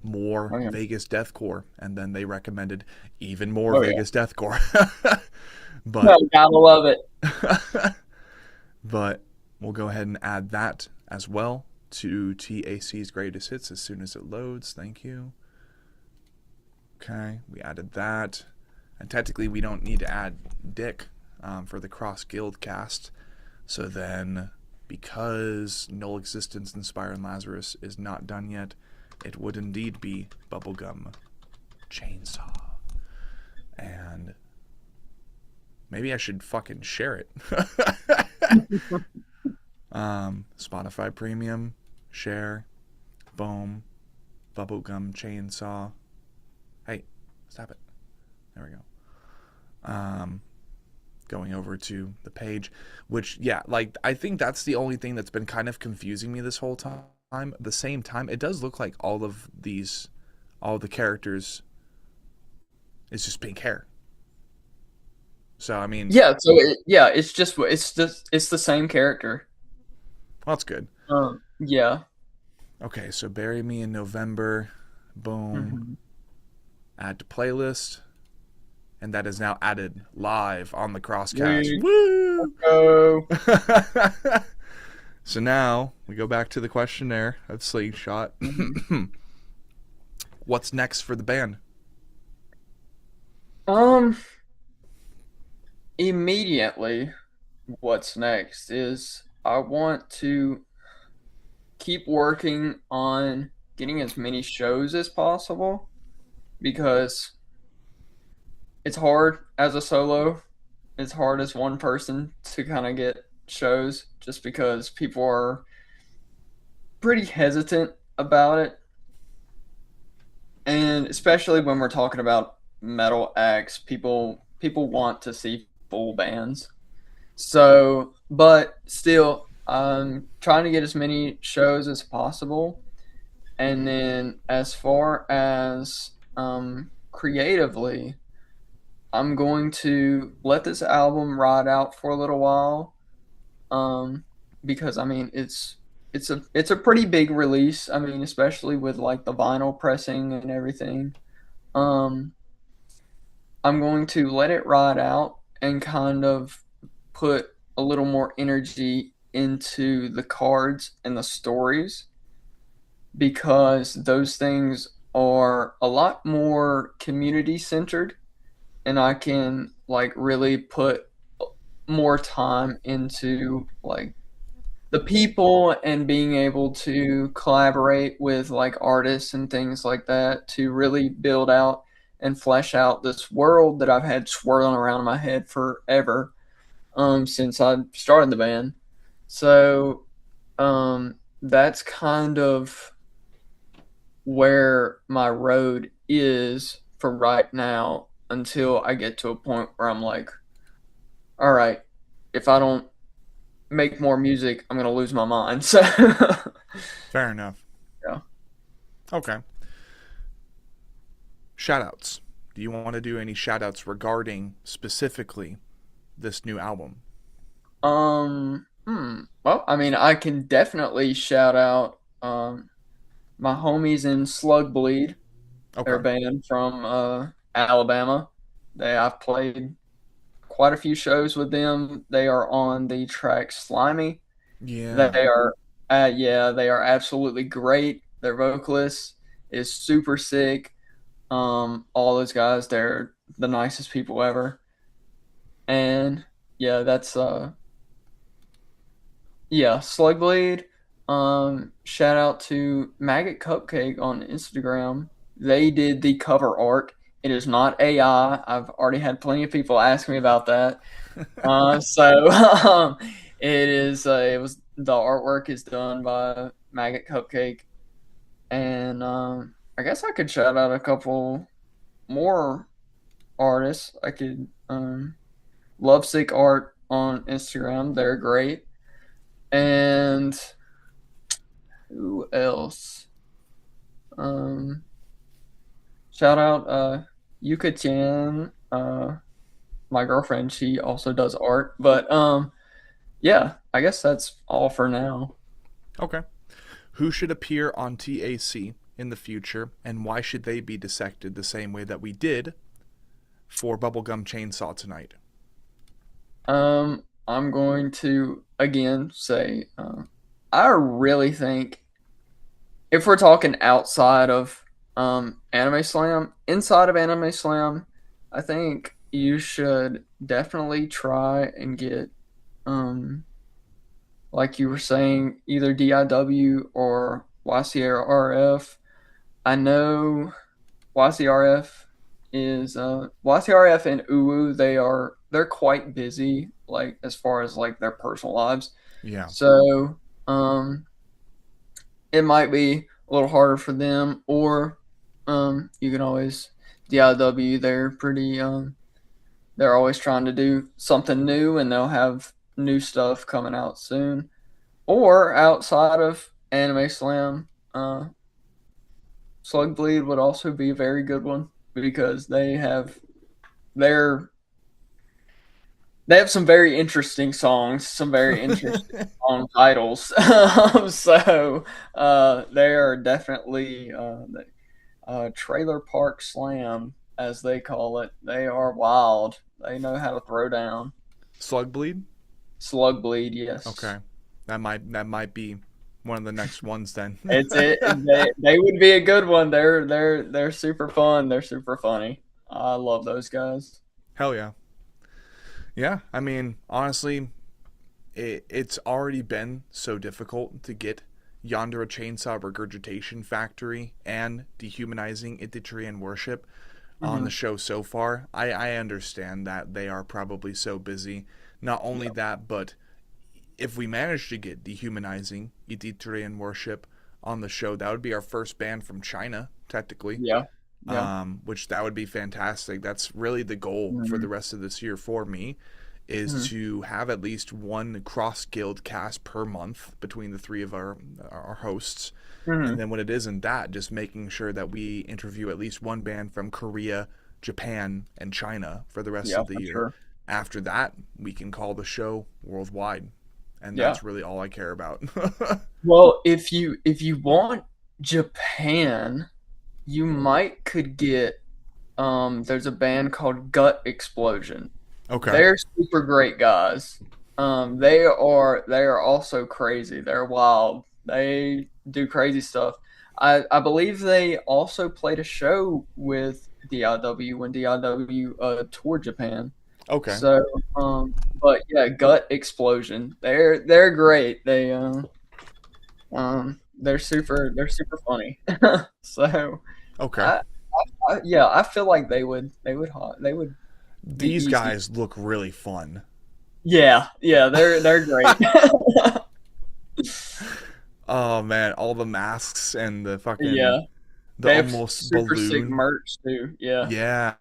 More Vegas deathcore, and then they recommended even more Vegas deathcore. But
gotta love it.
But we'll go ahead and add that as well to TAC's greatest hits as soon as it loads. Thank you. Okay, we added that. And technically we don't need to add Dick for the Cross Guild cast. So then, because Null Existence, Inspire, and Lazarus is not done yet, it would indeed be Bubblegum, Chainsaw. And maybe I should fucking share it. Spotify Premium, share, boom, Bubblegum, Chainsaw. Hey, stop it. There we go. Going over to the page, which, yeah, like, I think that's the only thing that's been kind of confusing me this whole time. At the same time, it does look like all the characters is just pink hair. So, I mean...
Yeah, so, it's the same character.
Well, that's good.
Yeah.
Okay, so Bury Me in November. Boom. Add to playlist. And that is now added live on the Crosscast. Woo!
Oh.
So now we go back to the questionnaire of Slingshot. What's next for the band?
Immediately, what's next is I want to keep working on getting as many shows as possible because it's hard as a solo. It's hard as one person to kind of get shows just because people are pretty hesitant about it. And especially when we're talking about metal acts, people want to see full bands. So, but still, I'm trying to get as many shows as possible. And then as far as creatively, I'm going to let this album ride out for a little while, because I mean it's a pretty big release. I mean, especially with like the vinyl pressing and everything. I'm going to let it ride out and kind of put a little more energy into the cards and the stories because those things are a lot more community centered. And I can like really put more time into like the people and being able to collaborate with like artists and things like that to really build out and flesh out this world that I've had swirling around in my head forever since I started the band. So that's kind of where my road is for right now until I get to a point where I'm like, all right, if I don't make more music, I'm going to lose my mind. So
Fair enough.
Yeah.
Okay. Shoutouts. Do you want to do any shoutouts regarding specifically this new album?
Well, I mean, I can definitely shout out my homies in Slug Bleed.
Okay.
They're a band from Alabama. I've played quite a few shows with them. They are on the track Slimy.
Yeah.
They are they are absolutely great. Their vocalist is super sick. All those guys, they're the nicest people ever. And yeah, that's Slugblade. Shout out to Maggot Cupcake on Instagram. They did the cover art. It is not AI. I've already had plenty of people ask me about that. It is. The artwork is done by Maggot Cupcake, and I guess I could shout out a couple more artists. I could Lovesick Art on Instagram. They're great. And who else? shout out Yuka Chan, my girlfriend. She also does art, but yeah, I guess that's all for now.
Okay. Who should appear on TAC in the future, and why should they be dissected the same way that we did for Bubblegum Chainsaw tonight?
I'm going to again say, I really think if we're talking outside of Anime Slam, inside of Anime Slam, I think you should definitely try and get like you were saying, either DIW or YCRF. I know YCRF is YCRF and UWU, they're quite busy, like as far as like their personal lives.
Yeah.
So it might be a little harder for them, or you can always DIW. They're pretty they're always trying to do something new, and they'll have new stuff coming out soon. Or outside of Anime Slam, Slug Bleed would also be a very good one because they have their they have some very interesting songs, some very interesting song titles. So they are definitely Trailer Park Slam, as they call it. They are wild. They know how to throw down.
Slug Bleed?
Slug Bleed, yes.
Okay. That might be one of the next ones then.
They would be a good one. They're super fun. They're super funny. I love those guys.
Hell yeah. Yeah, I mean, honestly, it's already been so difficult to get Yonder a Chainsaw Regurgitation Factory and Dehumanizing Idiotry and Worship on the show so far. I understand that they are probably so busy. Not only that, but if we manage to get Dehumanizing Idiotry and Worship on the show, that would be our first band from China, technically.
Yeah.
Which that would be fantastic. That's really the goal for the rest of this year for me, is to have at least one cross guild cast per month between the three of our hosts. And then when it isn't that, just making sure that we interview at least one band from Korea, Japan, and China for the rest of the year.
Sure.
After that, we can call the show worldwide. And that's really all I care about.
Well, if you want Japan, you could get there's a band called Gut Explosion.
Okay.
They're super great guys. They are also crazy. They're wild. They do crazy stuff. I believe they also played a show with DIW when DIW toured Japan.
Okay.
So but yeah, Gut Explosion. They're great. They're super funny. So
okay.
I feel like they would.
These guys look really fun.
Yeah, they're great.
Oh man, all the masks and the fucking
they
almost
have super
balloon
sick merch too. Yeah.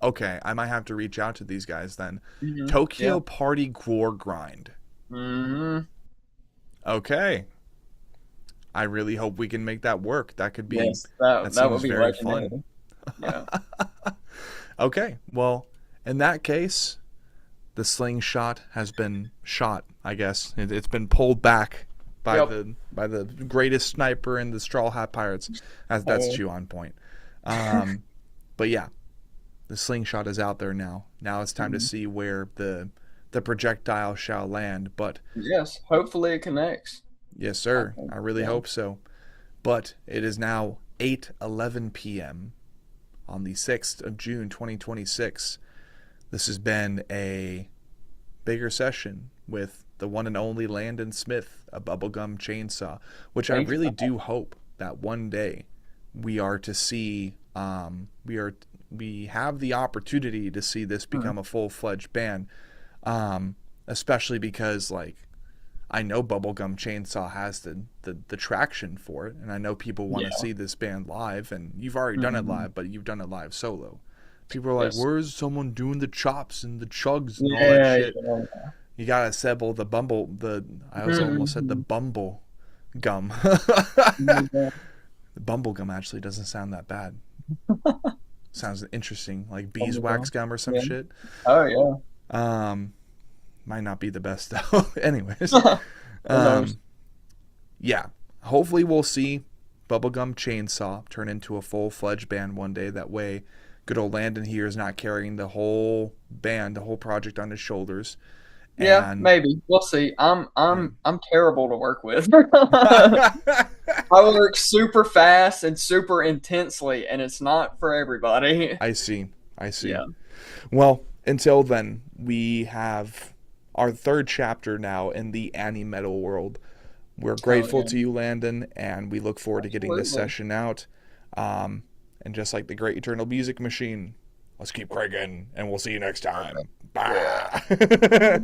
Okay, I might have to reach out to these guys then. Tokyo Party Gore Grind. Okay. I really hope we can make that work. That could be that would be very fun.
Yeah.
Okay, well, in that case, the slingshot has been shot, I guess. It's been pulled back by the greatest sniper in the Straw Hat Pirates. That's Chew on point. But yeah, the slingshot is out there now. Now it's time to see where the projectile shall land. But
yes, hopefully it connects.
Yes, sir. I really hope so. But it is now 8:11 p.m. on the 6th of June, 2026. This has been a bigger session with the one and only Landon Smith, a Bubblegum Chainsaw, which I really do hope that one day we are to see, we have the opportunity to see this become a full-fledged band, especially because, like, I know Bubblegum Chainsaw has the traction for it, and I know people want to see this band live, and you've already done it live, but you've done it live solo. People are like, where's someone doing the chops and the chugs and all that shit? You gotta assemble I almost said the bumble gum. The Bubblegum actually doesn't sound that bad. Sounds interesting, like
Bubblegum.
beeswax gum or some
Yeah.
shit.
Oh yeah.
Might not be the best though. Anyways,
Who knows?
yeah. Hopefully we'll see Bubblegum Chainsaw turn into a full-fledged band one day. That way, good old Landon here is not carrying the whole band, the whole project on his shoulders.
Yeah,
And
maybe. We'll see. I'm terrible to work with. I work super fast and super intensely, and it's not for everybody.
I see.
Yeah.
Well, until then, we have our third chapter now in the Animetal world. We're grateful to you, Landon, and we look forward to getting this session out. And just like the great eternal music machine, let's keep cranking, and we'll see you next time. Bye.